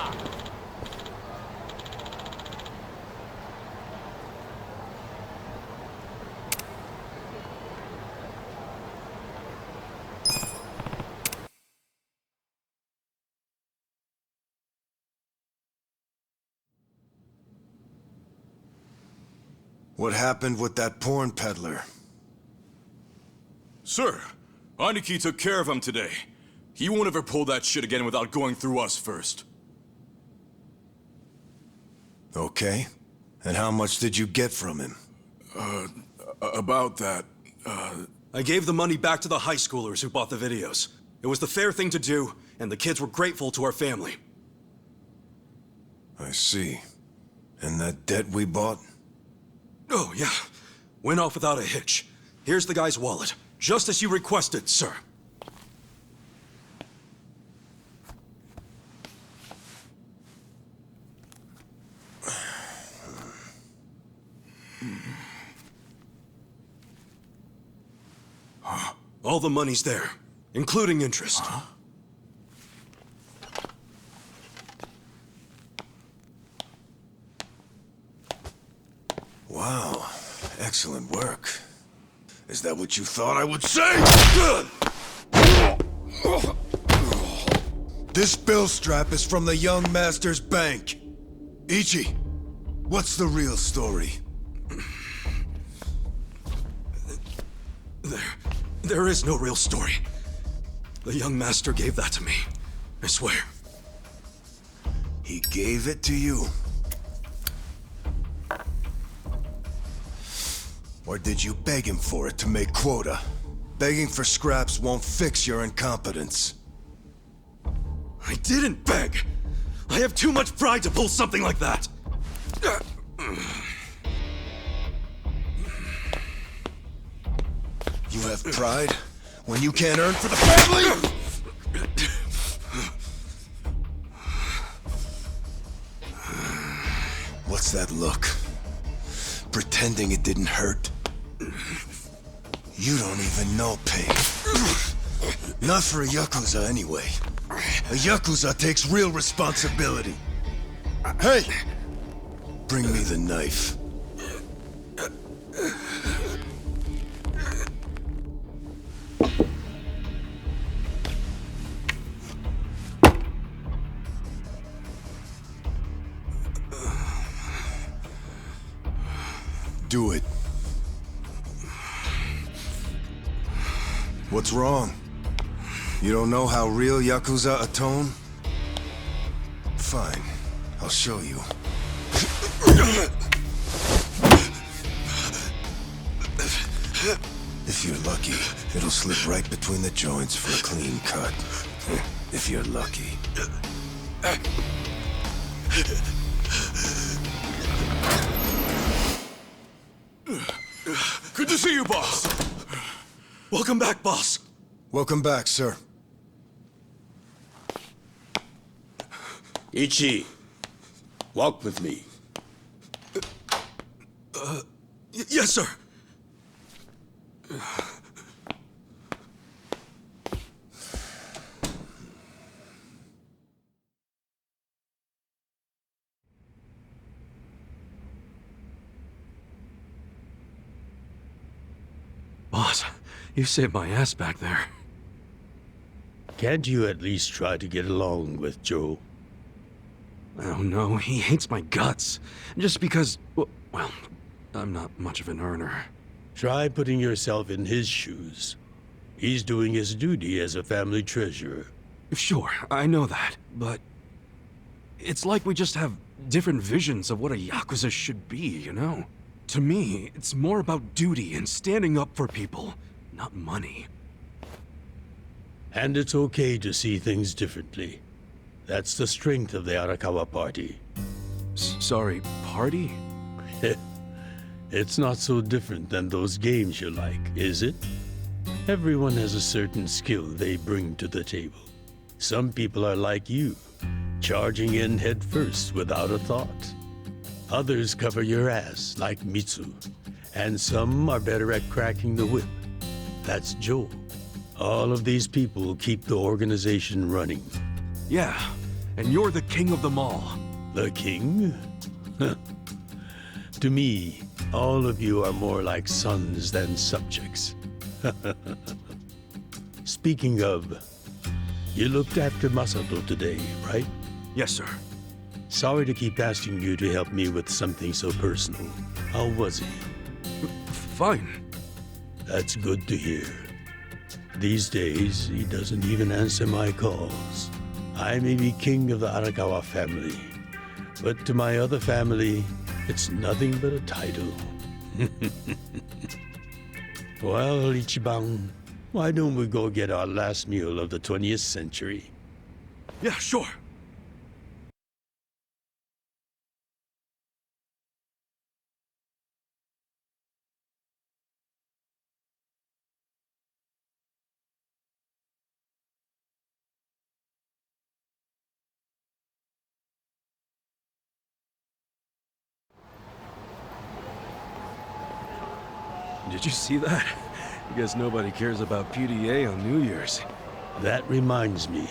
What happened with that porn peddler? Sir, Aniki took care of him today. He won't ever pull that shit again without going through us first. Okay. And how much did you get from him? About that, I gave the money back to the high schoolers who bought the videos. It was the fair thing to do, and the kids were grateful to our family. I see. And that debt we bought? Oh, yeah. Went off without a hitch. Here's the guy's wallet. Just as you requested, sir. All the money's there, including interest. Wow. Excellent work. Is that what you thought I would say? This bill strap is from the young master's bank. Ichi, what's the real story? There is no real story. The young master gave that to me. I swear. He gave it to you? Or did you beg him for it to make quota? Begging for scraps won't fix your incompetence. I didn't beg! I have too much pride to pull something like that! You have pride when you can't earn for the family? What's that look? Pretending it didn't hurt? You don't even know pain. Not for a Yakuza anyway. A Yakuza takes real responsibility. Hey! Bring me the knife. Do it. What's wrong? You don't know how real Yakuza atone? Fine. I'll show you. If you're lucky, it'll slip right between the joints for a clean cut. If you're lucky. Good to see you, boss. Welcome back, boss. Welcome back, sir. Ichi, walk with me. Yes, sir. Boss, you saved my ass back there. Can't you at least try to get along with Joe? Oh no, he hates my guts. Just because, well, I'm not much of an earner. Try putting yourself in his shoes. He's doing his duty as a family treasurer. Sure, I know that, but... It's like we just have different visions of what a Yakuza should be, you know? To me, it's more about duty and standing up for people, not money. And it's okay to see things differently. That's the strength of the Arakawa Party. Sorry, party? It's not so different than those games you like, is it? Everyone has a certain skill they bring to the table. Some people are like you, charging in head first without a thought. Others cover your ass, like Mitsu. And some are better at cracking the whip. That's Joe. All of these people keep the organization running. Yeah, and you're the king of them all. The king? To me, all of you are more like sons than subjects. Speaking of, you looked after Masato today, right? Yes, sir. Sorry to keep asking you to help me with something so personal. How was he? Fine. That's good to hear. These days, he doesn't even answer my calls. I may be king of the Arakawa family, but to my other family, it's nothing but a title. Well, Ichiban, why don't we go get our last meal of the 20th century? Yeah, sure. Did you see that? I guess nobody cares about PDA on New Year's. That reminds me.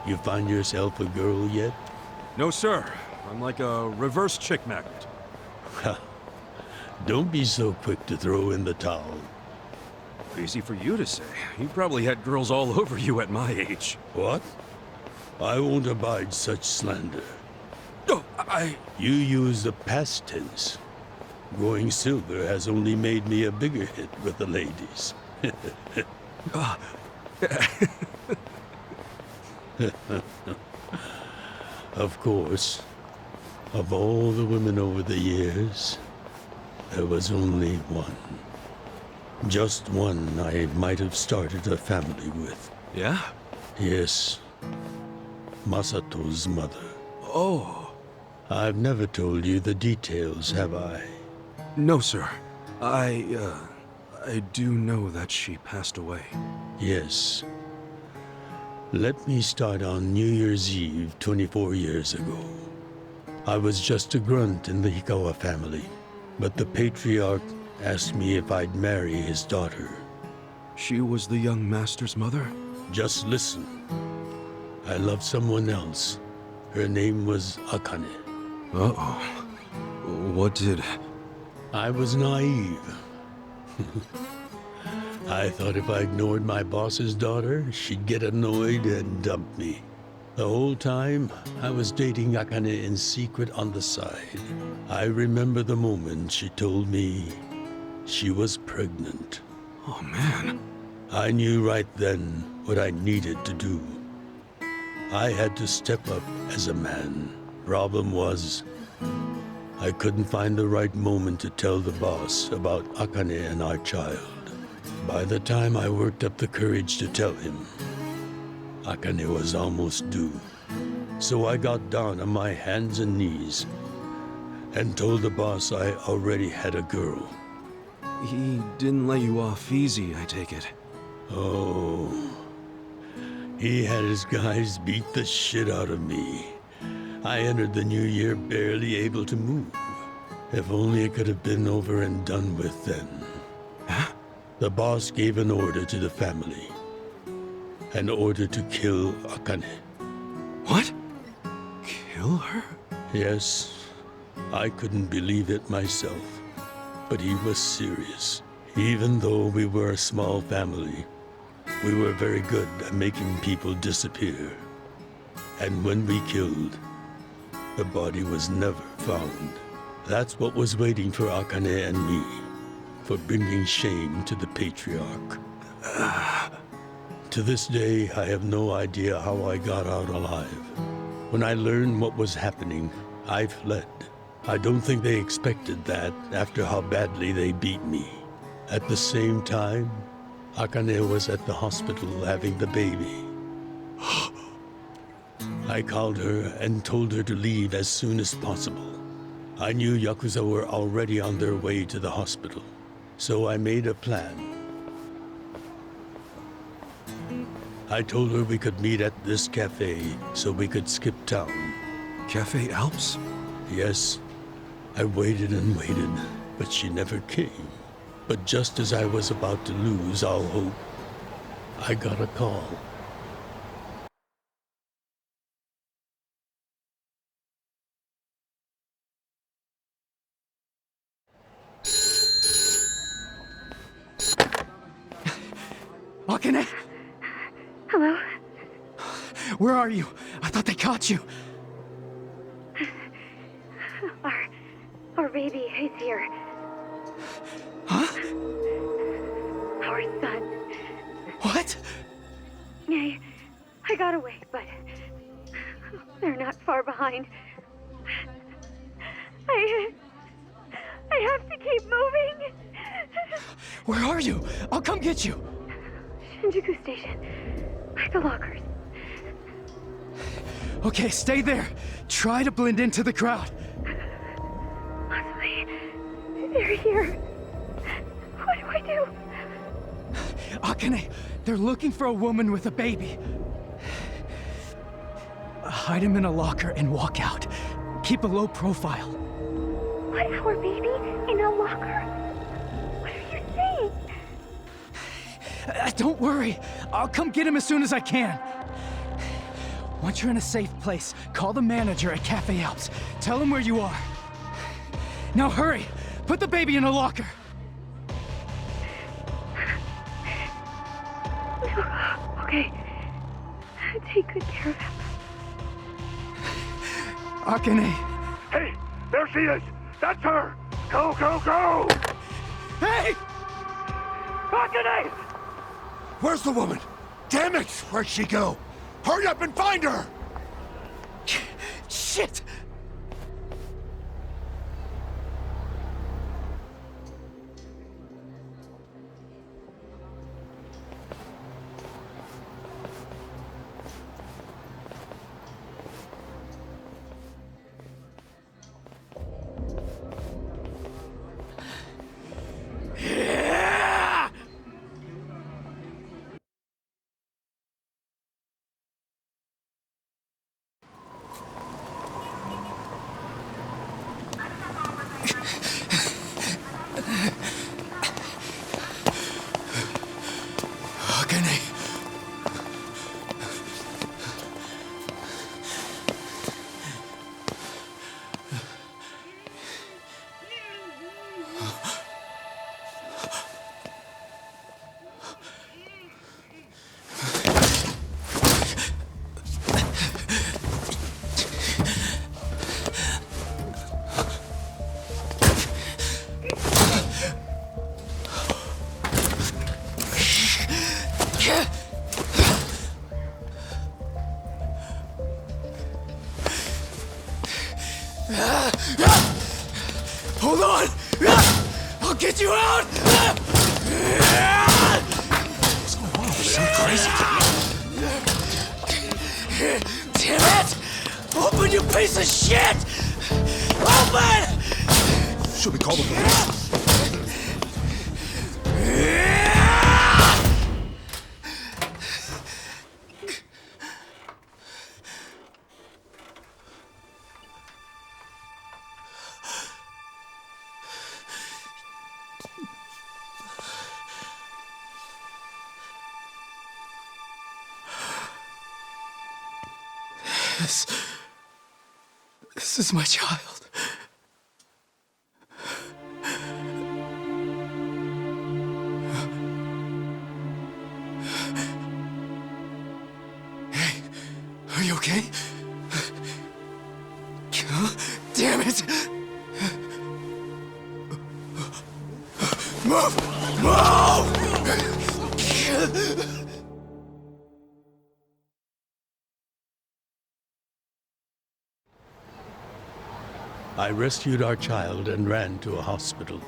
You find yourself a girl yet? No, sir. I'm like a reverse chick magnet. Don't be so quick to throw in the towel. Easy for you to say. You probably had girls all over you at my age. What? I won't abide such slander. Oh, You use the past tense. Going silver has only made me a bigger hit with the ladies. Of course, of all the women over the years, there was only one. Just one I might have started a family with. Yeah? Yes. Masato's mother. Oh. I've never told you the details, have I? No, sir. I do know that she passed away. Yes. Let me start on New Year's Eve 24 years ago. I was just a grunt in the Hikawa family, but the patriarch asked me if I'd marry his daughter. She was the young master's mother? Just listen. I loved someone else. Her name was Akane. Uh-oh. What did... I was naive. I thought if I ignored my boss's daughter, she'd get annoyed and dump me. The whole time, I was dating Akane in secret on the side. I remember the moment she told me she was pregnant. Oh, man. I knew right then what I needed to do. I had to step up as a man. Problem was, I couldn't find the right moment to tell the boss about Akane and our child. By the time I worked up the courage to tell him, Akane was almost due. So I got down on my hands and knees and told the boss I already had a girl. He didn't let you off easy, I take it. Oh, he had his guys beat the shit out of me. I entered the new year barely able to move. If only it could have been over and done with then. Huh? The boss gave an order to the family. An order to kill Akane. What? Kill her? Yes. I couldn't believe it myself. But he was serious. Even though we were a small family, we were very good at making people disappear. And when we killed, the body was never found. That's what was waiting for Akane and me. for bringing shame to the patriarch. To this day, I have no idea how I got out alive. When I learned what was happening, I fled. I don't think they expected that after how badly they beat me. At the same time, Akane was at the hospital having the baby. I called her and told her to leave as soon as possible. I knew Yakuza were already on their way to the hospital, so I made a plan. I told her we could meet at this cafe so we could skip town. Cafe Alps? Yes. I waited and waited, but she never came. But just as I was about to lose all hope, I got a call. Akane? Hello? Where are you? I thought they caught you. Our baby is here. Huh? Our son. What? I got away, but they're not far behind. I have to keep moving. Where are you? I'll come get you. Shinjuku Station. By the lockers. Okay, stay there. Try to blend into the crowd. Honestly, they're here. What do I do? Akane, they're looking for a woman with a baby. Hide him in a locker and walk out. Keep a low profile. What, our baby in a locker? What are you saying? Don't worry. I'll come get him as soon as I can. Once you're in a safe place, call the manager at Cafe Alps. Tell him where you are. Now hurry! Put the baby in a locker! Okay. Take good care of him. Akane! Hey! There she is! That's her! Go, go, go! Hey! Akane! Where's the woman? Damn it! Where'd she go? Hurry up and find her! Shit! Hold on! I'll get you out! What's going on? There's some crazy. Damn it! Open, you piece of shit! Open! Should we call the police? This is my child. Hey, are you okay? Damn it! Move! Move! I rescued our child and ran to a hospital.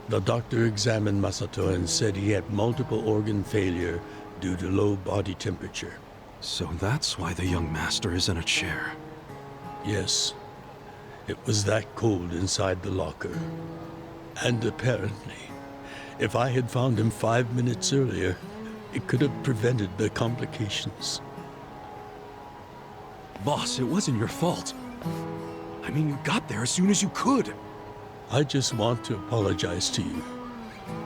The doctor examined Masato and said he had multiple organ failure due to low body temperature. So that's why the young master is in a chair. Yes. It was that cold inside the locker. And apparently, if I had found him 5 minutes earlier, it could have prevented the complications. Boss, it wasn't your fault. I mean, you got there as soon as you could. I just want to apologize to you.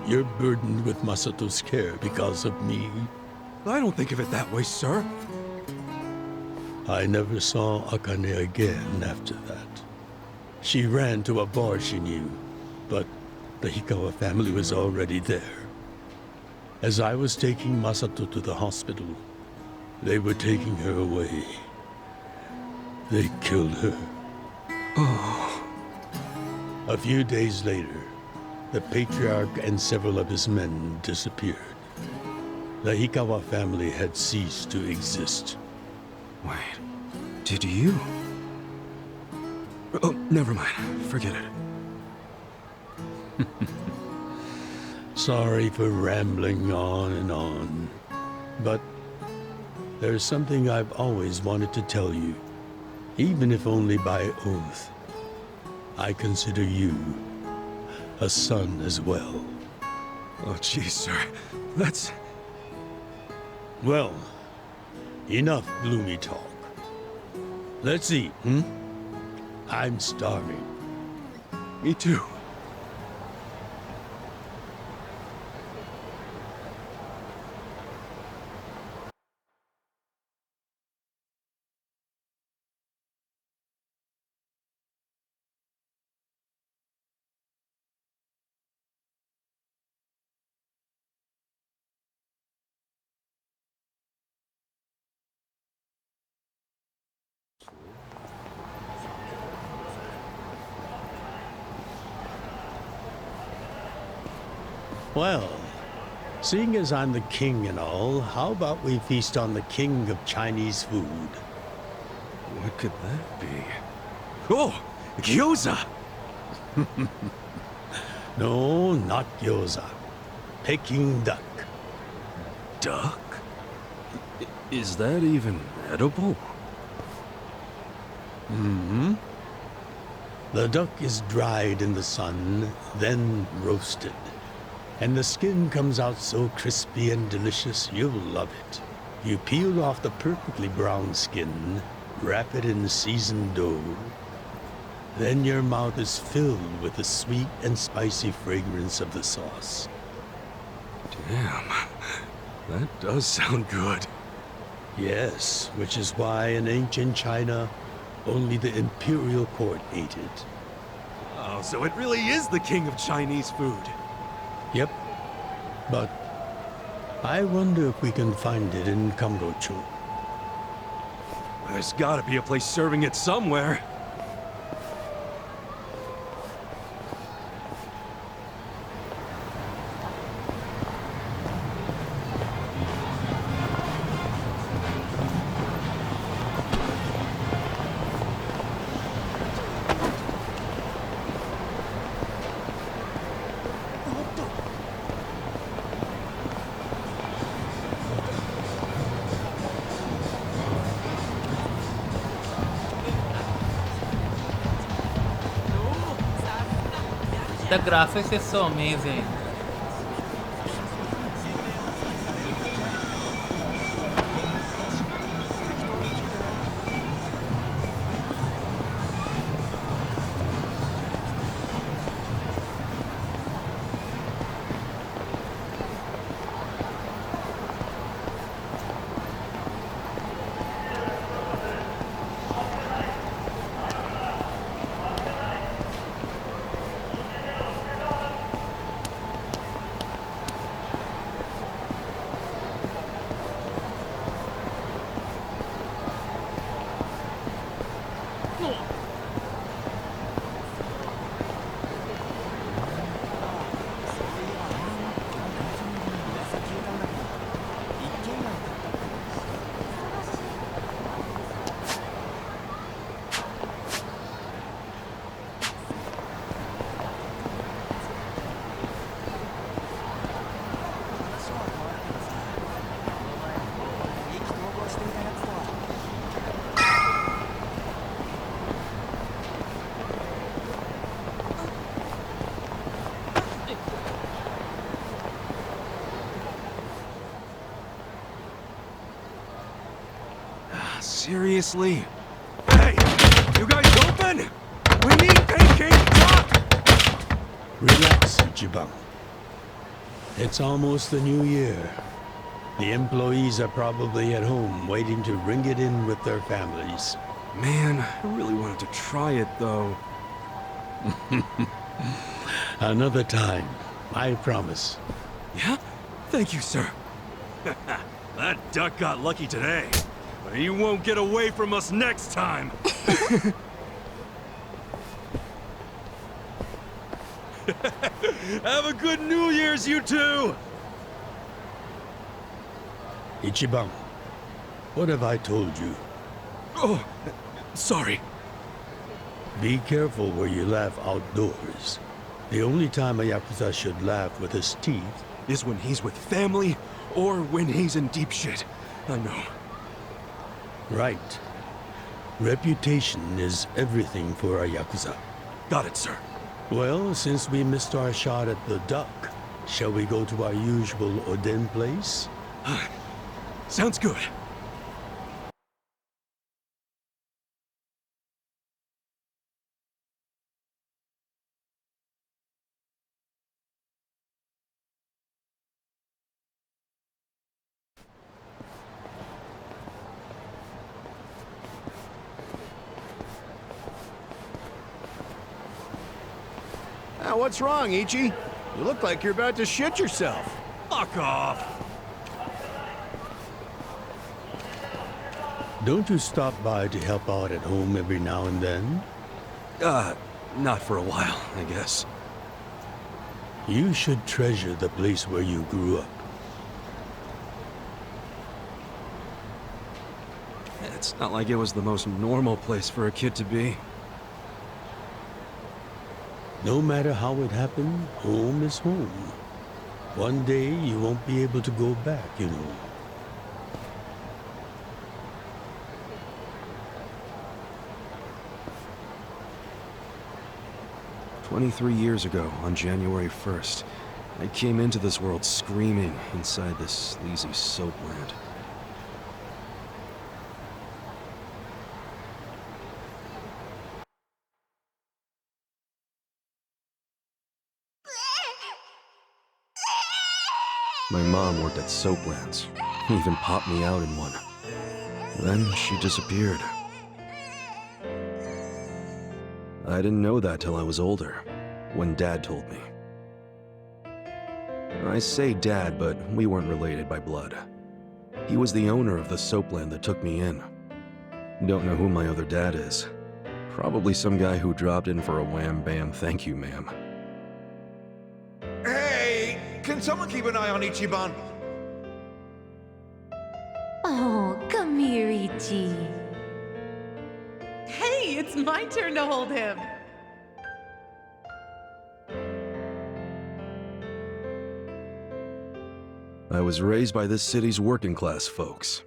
You're burdened with Masato's care because of me. I don't think of it that way, sir. I never saw Akane again after that. She ran to a bar she knew, but the Hikawa family was already there. As I was taking Masato to the hospital, they were taking her away. They killed her. Oh. A few days later, the patriarch and several of his men disappeared. The Hikawa family had ceased to exist. Wait, did you? Oh, never mind. Forget it. Sorry for rambling on and on, but there's something I've always wanted to tell you, even if only by oath. I consider you a son as well. Oh, jeez, sir. That's... Well, enough gloomy talk. Let's eat, I'm starving. Me too. Well, seeing as I'm the king and all, how about we feast on the king of Chinese food? What could that be? Oh, gyoza! No, not gyoza. Peking duck. Duck? Is that even edible? Mm-hmm. The duck is dried in the sun, then roasted. And the skin comes out so crispy and delicious, you'll love it. You peel off the perfectly brown skin, wrap it in seasoned dough. Then your mouth is filled with the sweet and spicy fragrance of the sauce. Damn, that does sound good. Yes, which is why in ancient China, only the imperial court ate it. Oh, so it really is the king of Chinese food. Yep, but I wonder if we can find it in Kamurocho. There's gotta be a place serving it somewhere. The graphics is so amazing. Seriously? Hey! You guys open? We need pancake truck! Relax, Ichiban. It's almost the new year. The employees are probably at home waiting to ring it in with their families. Man, I really wanted to try it though. Another time, I promise. Yeah? Thank you, sir. That duck got lucky today. But he won't get away from us next time. Have a good New Year's, you two! Ichiban, what have I told you? Oh, sorry. Be careful where you laugh outdoors. The only time a Yakuza should laugh with his teeth is when he's with family or when he's in deep shit. I know. Right. Reputation is everything for a Yakuza. Got it, sir. Well, since we missed our shot at the duck, shall we go to our usual Oden place? Sounds good. Now, what's wrong, Ichi? You look like you're about to shit yourself. Fuck off! Don't you stop by to help out at home every now and then? Not for a while, I guess. You should treasure the place where you grew up. It's not like it was the most normal place for a kid to be. No matter how it happened, home is home. One day you won't be able to go back, you know. "23 years ago, on January 1st, I came into this world screaming inside this sleazy soapland. My mom worked at Soaplands. Even popped me out in one. Then she disappeared. I didn't know that till I was older, when Dad told me. I say Dad, but we weren't related by blood. He was the owner of the soapland that took me in. Don't know who my other dad is. Probably some guy who dropped in for a wham-bam thank you, ma'am. Hey! Can someone keep an eye on Ichiban? Oh, come here, Ichi. Hey, it's my turn to hold him. I was raised by this city's working class folks.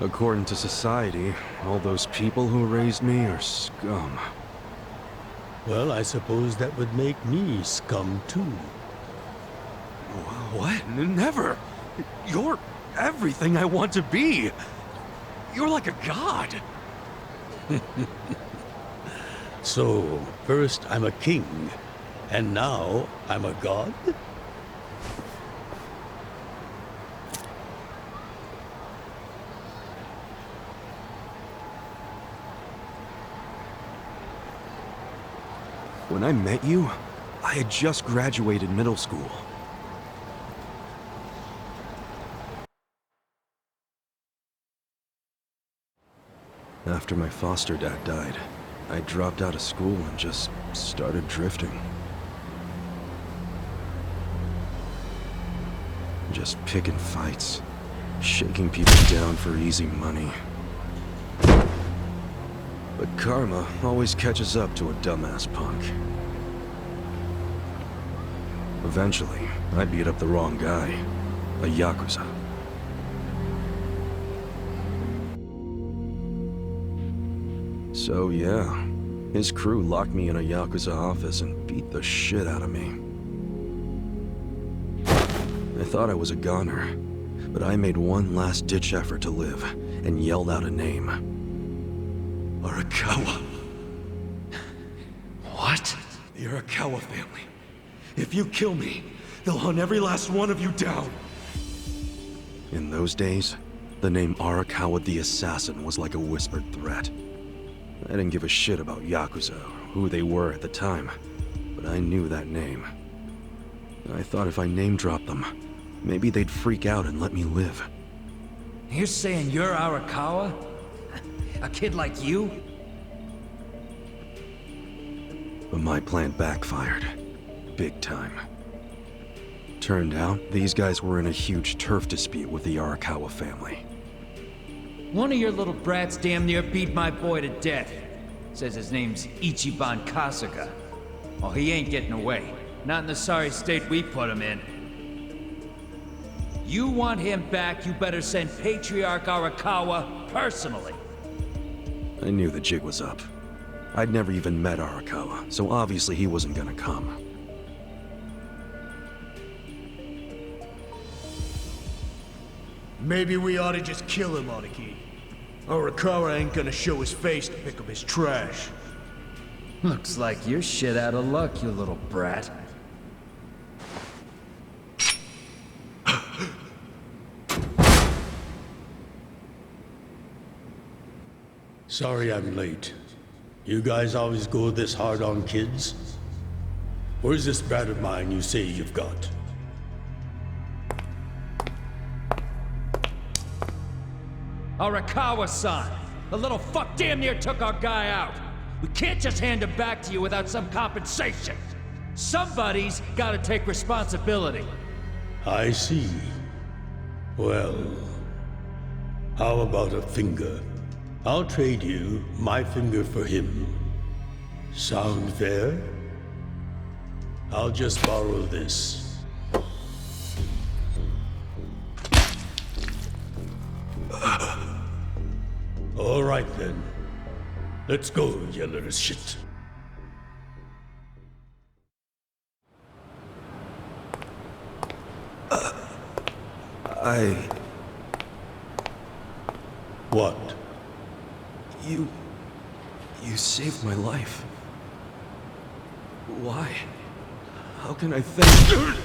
According to society, all those people who raised me are scum. Well, I suppose that would make me scum too. What? Never! You're everything I want to be! You're like a god! So, first I'm a king, and now I'm a god? When I met you, I had just graduated middle school. After my foster dad died, I dropped out of school and just started drifting. Just picking fights, shaking people down for easy money. But karma always catches up to a dumbass punk. Eventually, I beat up the wrong guy. A YAKUZA. So yeah, his crew locked me in a YAKUZA office and beat the shit out of me. I thought I was a goner, but I made one last-ditch effort to live and yelled out a name. Arakawa. What? The Arakawa family. If you kill me, they'll hunt every last one of you down. In those days, the name Arakawa the Assassin was like a whispered threat. I didn't give a shit about YAKUZA or who they were at the time, but I knew that name. I thought if I name-dropped them, maybe they'd freak out and let me live. You're saying you're Arakawa? A kid like you? But my plan backfired. Big time. Turned out, these guys were in a huge turf dispute with the Arakawa family. One of your little brats damn near beat my boy to death. Says his name's Ichiban Kasuga. Oh, he ain't getting away. Not in the sorry state we put him in. You want him back, you better send Patriarch Arakawa personally. I knew the jig was up. I'd never even met Arakawa, so obviously he wasn't gonna come. Maybe we ought to just kill him, Aniki. Arakawa ain't gonna show his face to pick up his trash. Looks like you're shit out of luck, you little brat. Sorry I'm late. You guys always go this hard on kids? Where's this brat of mine you say you've got? Arakawa-san! The little fuck damn near took our guy out! We can't just hand him back to you without some compensation! Somebody's gotta take responsibility! I see. Well, how about a finger? I'll trade you my finger for him. Sound fair? I'll just borrow this. All right then. Let's go, you little shit. What? You saved my life. Why? How can I thank...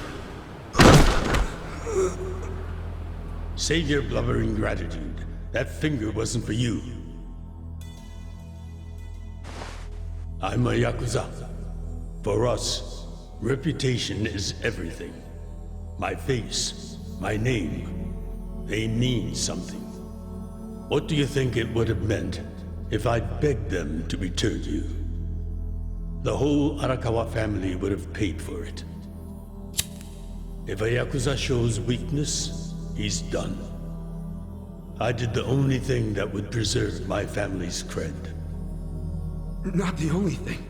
Save your blubbering gratitude. That finger wasn't for you. I'm a YAKUZA. For us, reputation is everything. My face, my name, they mean something. What do you think it would have meant if I'd begged them to return you? The whole Arakawa family would have paid for it. If a YAKUZA shows weakness, he's done. I did the only thing that would preserve my family's cred. Not the only thing.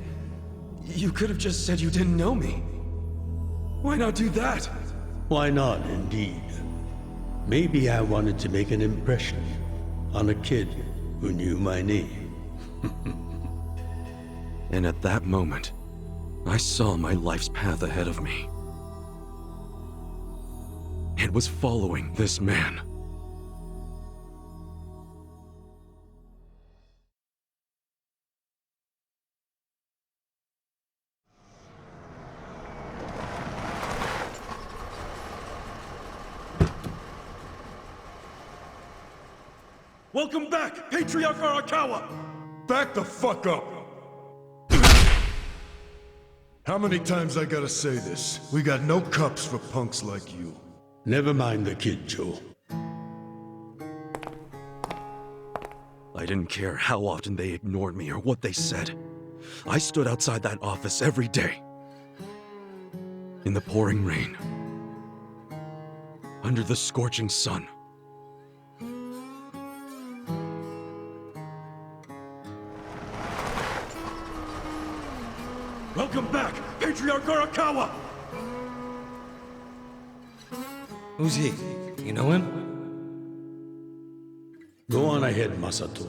You could have just said you didn't know me. Why not do that? Why not, indeed? Maybe I wanted to make an impression on a kid who knew my name. And at that moment, I saw my life's path ahead of me. It was following this man. Welcome back, Patriarch Arakawa! Back the fuck up! How many times I gotta say this? We got no cups for punks like you. Never mind the kid, Joe. I didn't care how often they ignored me or what they said. I stood outside that office every day. In the pouring rain. Under the scorching sun. Welcome back, Patriarch Arakawa! Who's he? You know him? Go on ahead, Masato.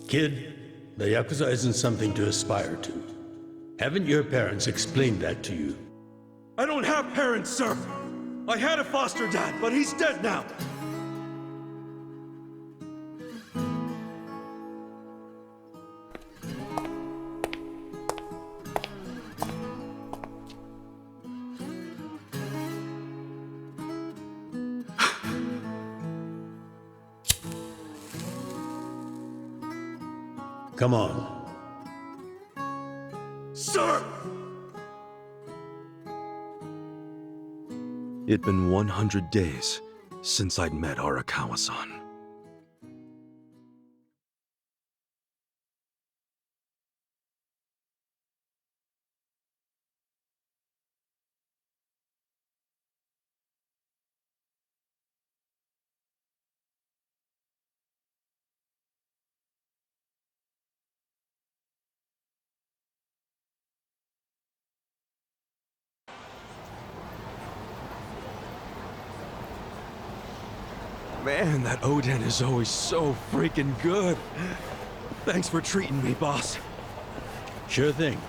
Kid, the Yakuza isn't something to aspire to. Haven't your parents explained that to you? I don't have parents, sir! I had a foster dad, but he's dead now! Come on. Sir! It'd been 100 days since I'd met Arakawa-san. Man, that Oden is always so freaking good. Thanks for treating me, boss. Sure thing.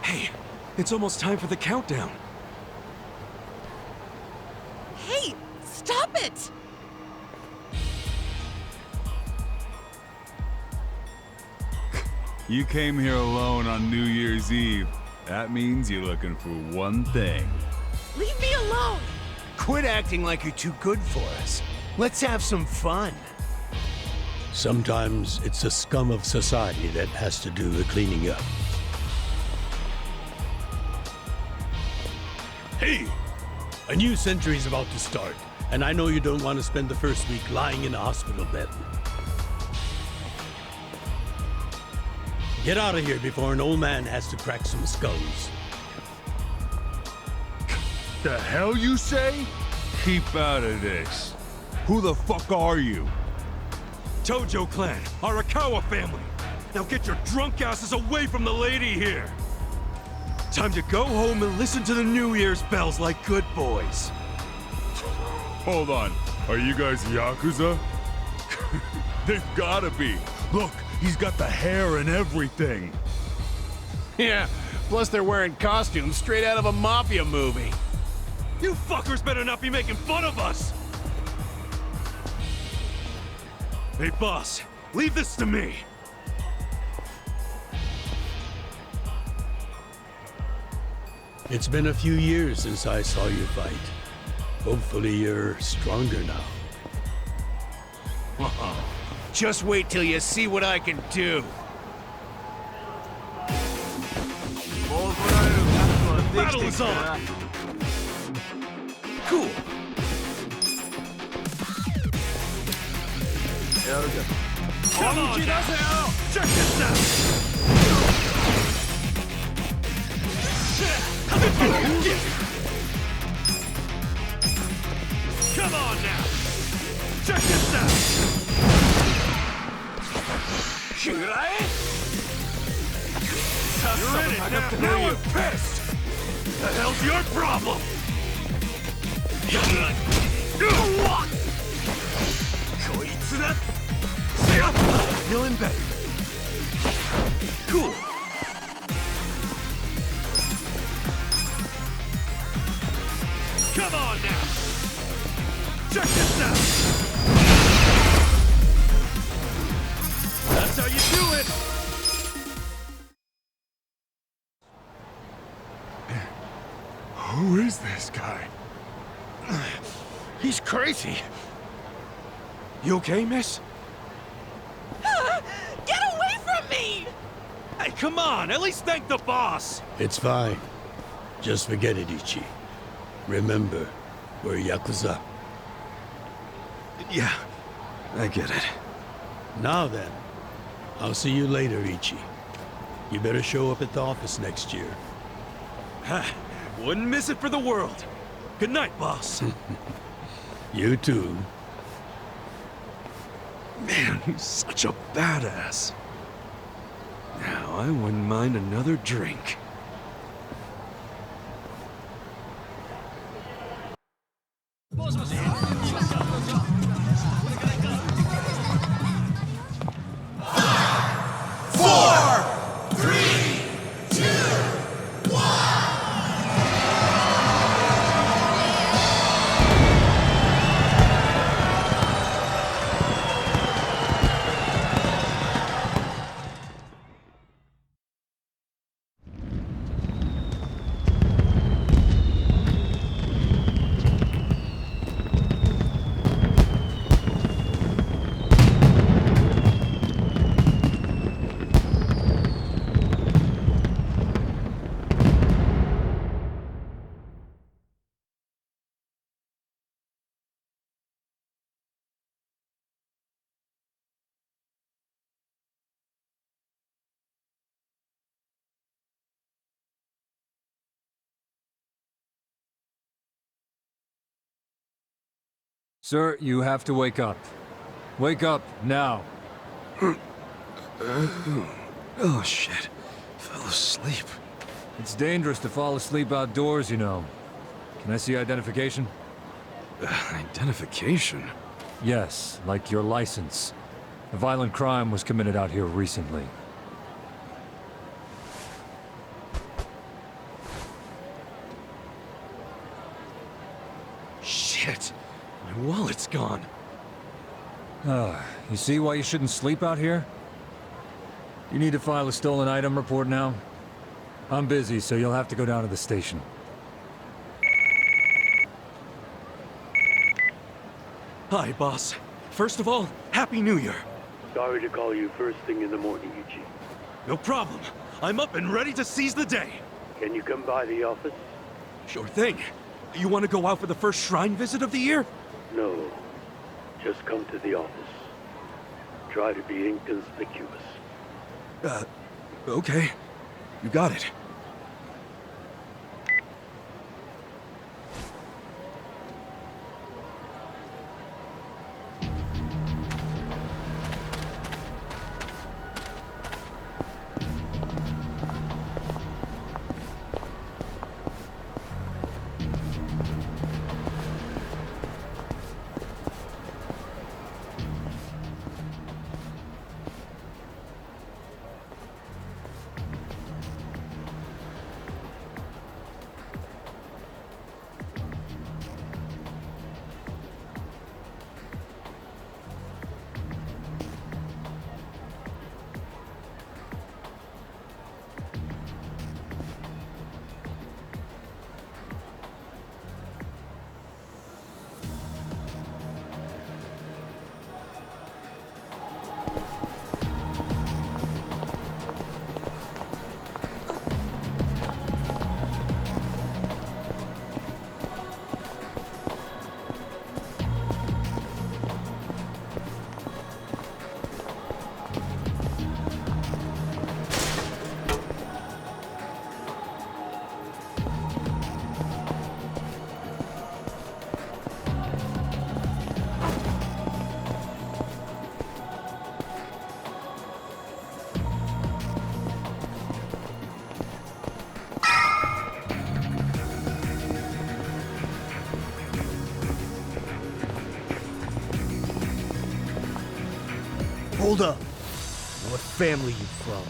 Hey, it's almost time for the countdown. Hey, stop it! You came here alone on New Year's Eve. That means you're looking for one thing. Leave me alone! Quit acting like you're too good for us. Let's have some fun. Sometimes it's the scum of society that has to do the cleaning up. Hey! A new century's about to start, and I know you don't want to spend the first week lying in a hospital bed. Get out of here before an old man has to crack some skulls. The hell you say? Keep out of this. Who the fuck are you? Tojo clan, Arakawa family. Now get your drunk asses away from the lady here. Time to go home and listen to the New Year's bells like good boys. Hold on. Are you guys Yakuza? They've gotta be. Look, he's got the hair and everything. Yeah, plus they're wearing costumes straight out of a mafia movie. You fuckers better not be making fun of us! Hey, boss, leave this to me. It's been a few years since I saw you fight. Hopefully you're stronger now. Just wait till you see what I can do. Battle is on! Cool. Come on now. Check this out! Come on now! Check this out! You're in it now! Now I'm pissed! The hell's your problem? Feeling better. Cool. Come on now! Check this out! That's how you do it! Who is this guy? He's crazy. You okay, miss? Get away from me! Hey, come on! At least thank the boss! It's fine. Just forget it, Ichi. Remember, we're Yakuza. Yeah, I get it. Now then, I'll see you later, Ichi. You better show up at the office next year. Ha! Wouldn't miss it for the world. Good night, boss. You too. Man, he's such a badass. Now, I wouldn't mind another drink. Sir, you have to wake up. Wake up, now. Oh, shit. Fell asleep. It's dangerous to fall asleep outdoors, you know. Can I see identification? Identification? Yes, like your license. A violent crime was committed out here recently. Shit. My wallet's gone. You see why you shouldn't sleep out here? You need to file a stolen item report now? I'm busy, so you'll have to go down to the station. Hi, boss. First of all, Happy New Year. Sorry to call you first thing in the morning, Ichi. No problem. I'm up and ready to seize the day. Can you come by the office? Sure thing. You want to go out for the first shrine visit of the year? No. Just come to the office. Try to be inconspicuous. Okay. You got it. Hold up. What family you from?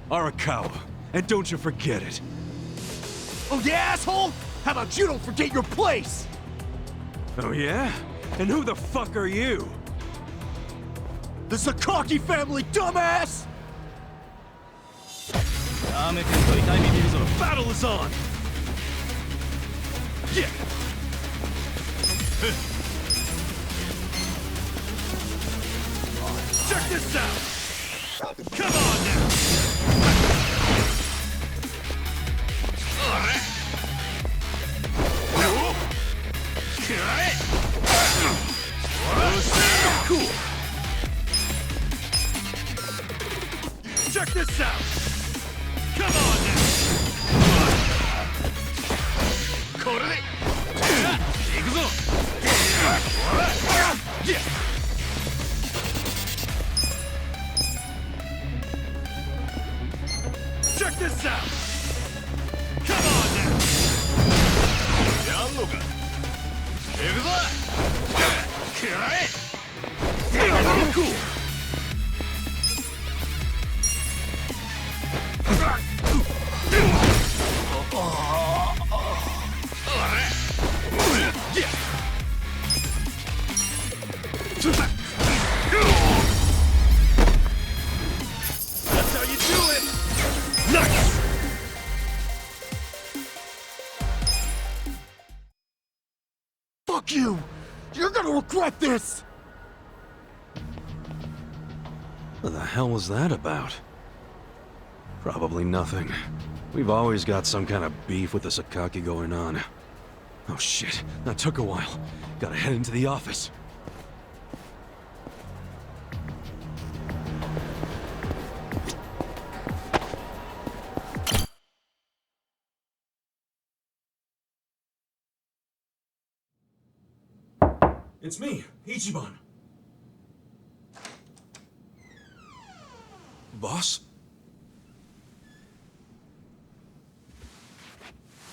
Arakawa. And don't you forget it. Oh, you asshole! How about you don't forget your place? Oh, yeah? And who the fuck are you? The Sakaki family, dumbass! The battle is on! Yeah! Check this out! Come on now! Cool. Check this out. Come on now. Check this out. Come on now. Cool. That's how you do it! Nice! Fuck you! You're gonna regret this! What the hell was that about? Probably nothing. We've always got some kind of beef with the Sakaki going on. Oh shit, that took a while. Gotta head into the office. It's me, Ichiban. Boss?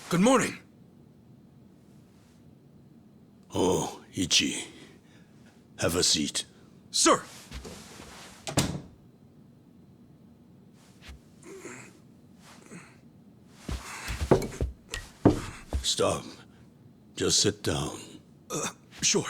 Good morning. Oh, Ichi. Have a seat. Sir! Stop. Just sit down. Sure.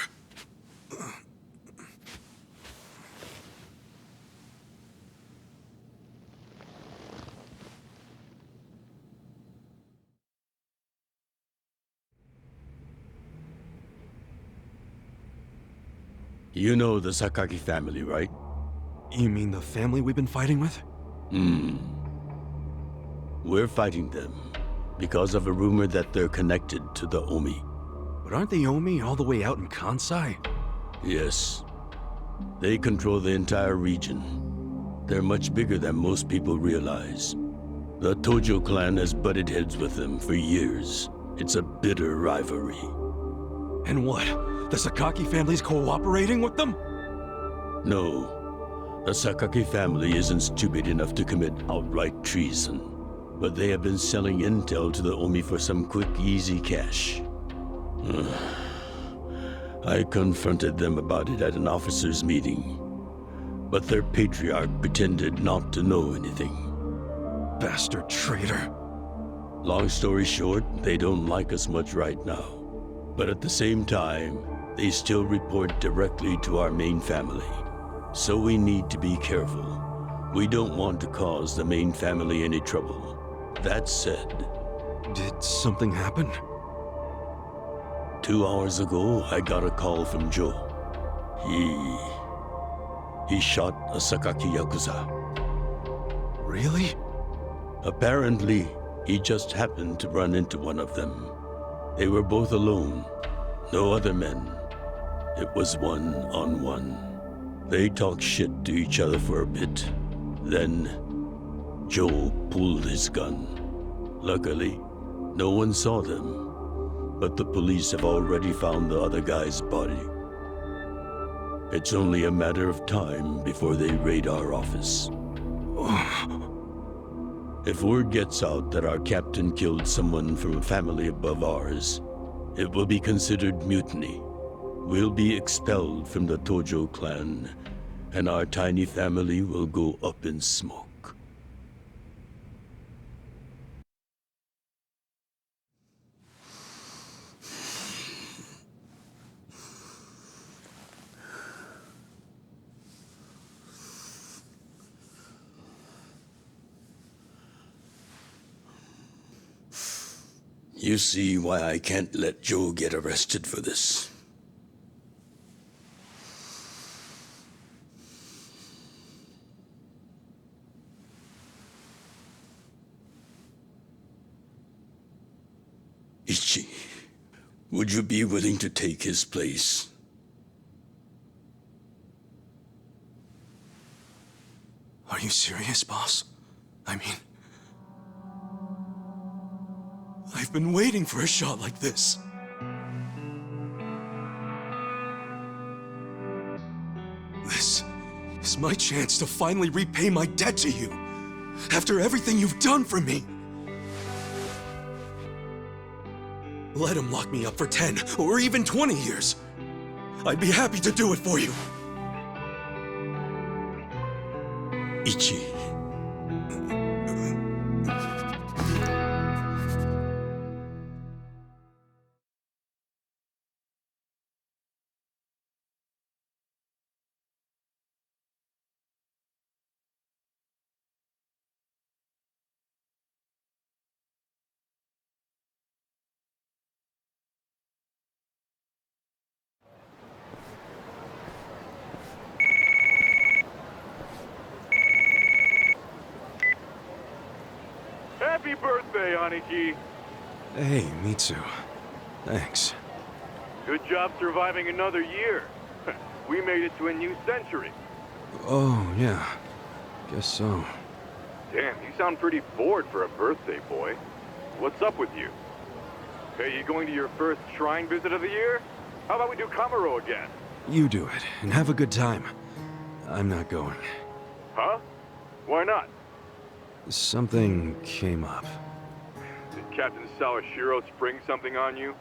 You know the Sakaki family, right? You mean the family we've been fighting with? We're fighting them because of a rumor that they're connected to the Omi. But aren't the Omi all the way out in Kansai? Yes. They control the entire region. They're much bigger than most people realize. The Tojo clan has butted heads with them for years. It's a bitter rivalry. And what? The Sakaki family's cooperating with them? No. The Sakaki family isn't stupid enough to commit outright treason. But they have been selling intel to the Omi for some quick, easy cash. I confronted them about it at an officers' meeting. But their patriarch pretended not to know anything. Bastard traitor. Long story short, they don't like us much right now. But at the same time, they still report directly to our main family. So we need to be careful. We don't want to cause the main family any trouble. That said... Did something happen? 2 hours ago, I got a call from Joe. He shot a Sakaki Yakuza. Really? Apparently, he just happened to run into one of them. They were both alone. No other men. It was one-on-one. They talked shit to each other for a bit. Then, Joe pulled his gun. Luckily, no one saw them. But the police have already found the other guy's body. It's only a matter of time before they raid our office. If word gets out that our captain killed someone from a family above ours, it will be considered mutiny. We'll be expelled from the Tojo clan, and our tiny family will go up in smoke. You see why I can't let Joe get arrested for this. Ichi, would you be willing to take his place? Are you serious, boss? I mean... I've been waiting for a shot like this. This is my chance to finally repay my debt to you. After everything you've done for me. Let him lock me up for 10 or even 20 years. I'd be happy to do it for you. Ichi. Happy birthday, Aniki! Hey, Mitsu. Thanks. Good job surviving another year. We made it to a new century. Oh, yeah. Guess so. Damn, you sound pretty bored for a birthday boy. What's up with you? Hey, you going to your first shrine visit of the year? How about we do Kamaro again? You do it, and have a good time. I'm not going. Huh? Why not? Something came up. Did Captain Sawashiro spring something on you?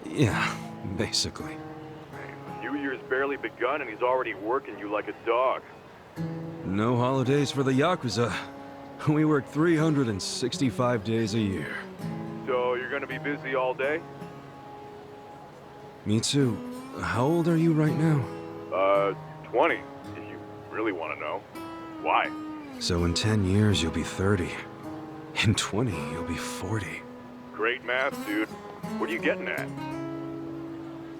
Yeah, basically. New Year's barely begun and he's already working you like a dog. No holidays for the Yakuza. We work 365 days a year. So you're gonna be busy all day? Mitsu, how old are you right now? 20, if you really want to know. Why? So in 10 years, you'll be 30. In 20, you'll be 40. Great math, dude. What are you getting at?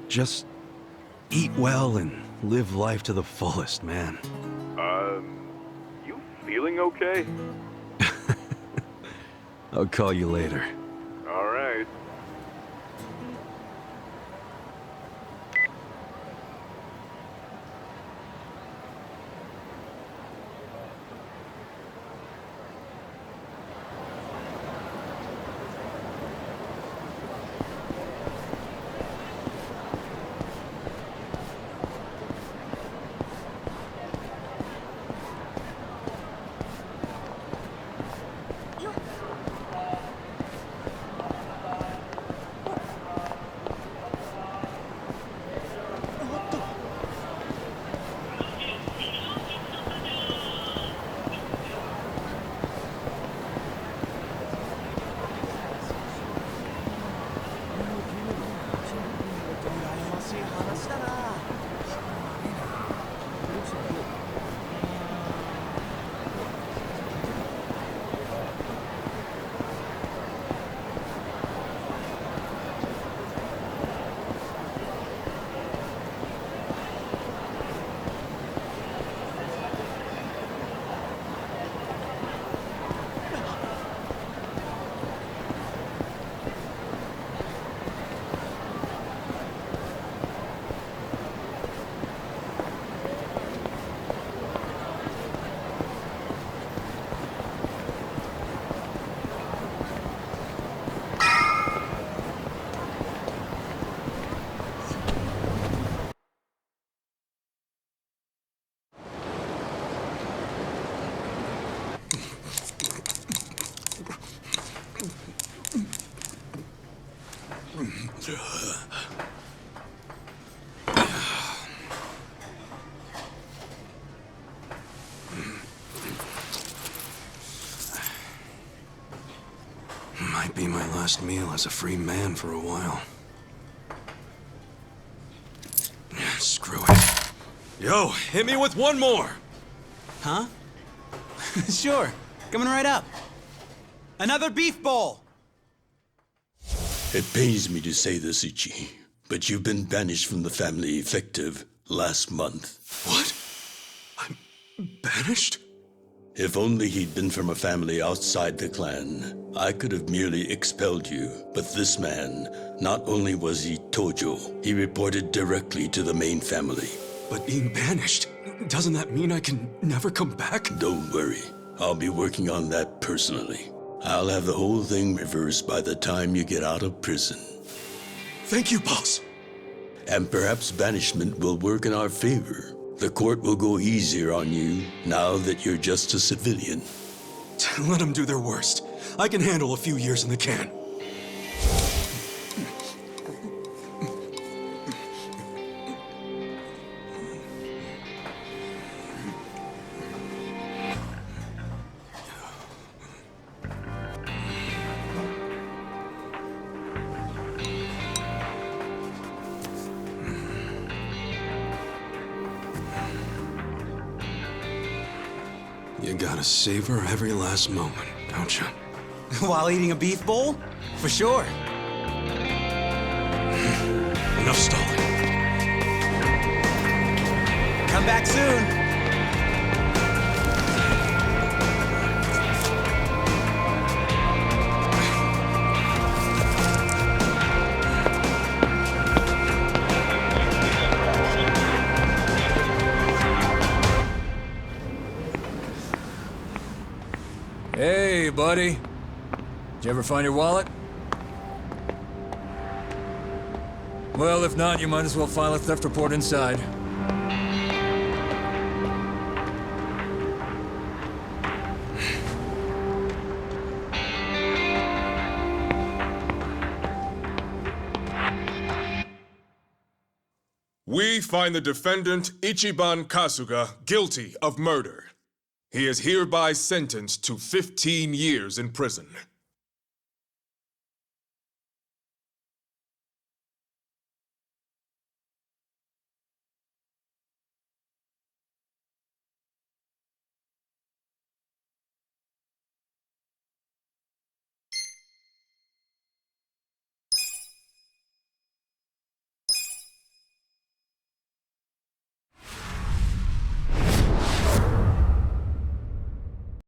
Just eat well and live life to the fullest, man. You feeling okay? I'll call you later. All right. Might be my last meal as a free man for a while. Screw it. Yo, hit me with one more! Huh? Sure. Coming right up. Another beef bowl! It pains me to say this, Ichi, but you've been banished from the family effective last month. What? I'm banished? If only he'd been from a family outside the clan, I could have merely expelled you. But this man, not only was he Tojo, he reported directly to the main family. But being banished, doesn't that mean I can never come back? Don't worry. I'll be working on that personally. I'll have the whole thing reversed by the time you get out of prison. Thank you, boss. And perhaps banishment will work in our favor. The court will go easier on you now that you're just a civilian. Let them do their worst. I can handle a few years in the can. You gotta savor every last moment, don't you? While eating a beef bowl? For sure. Enough stalling. Come back soon. Hey, buddy. Did you ever find your wallet? Well, if not, you might as well file a theft report inside. We find the defendant, Ichiban Kasuga, guilty of murder. He is hereby sentenced to 15 years in prison.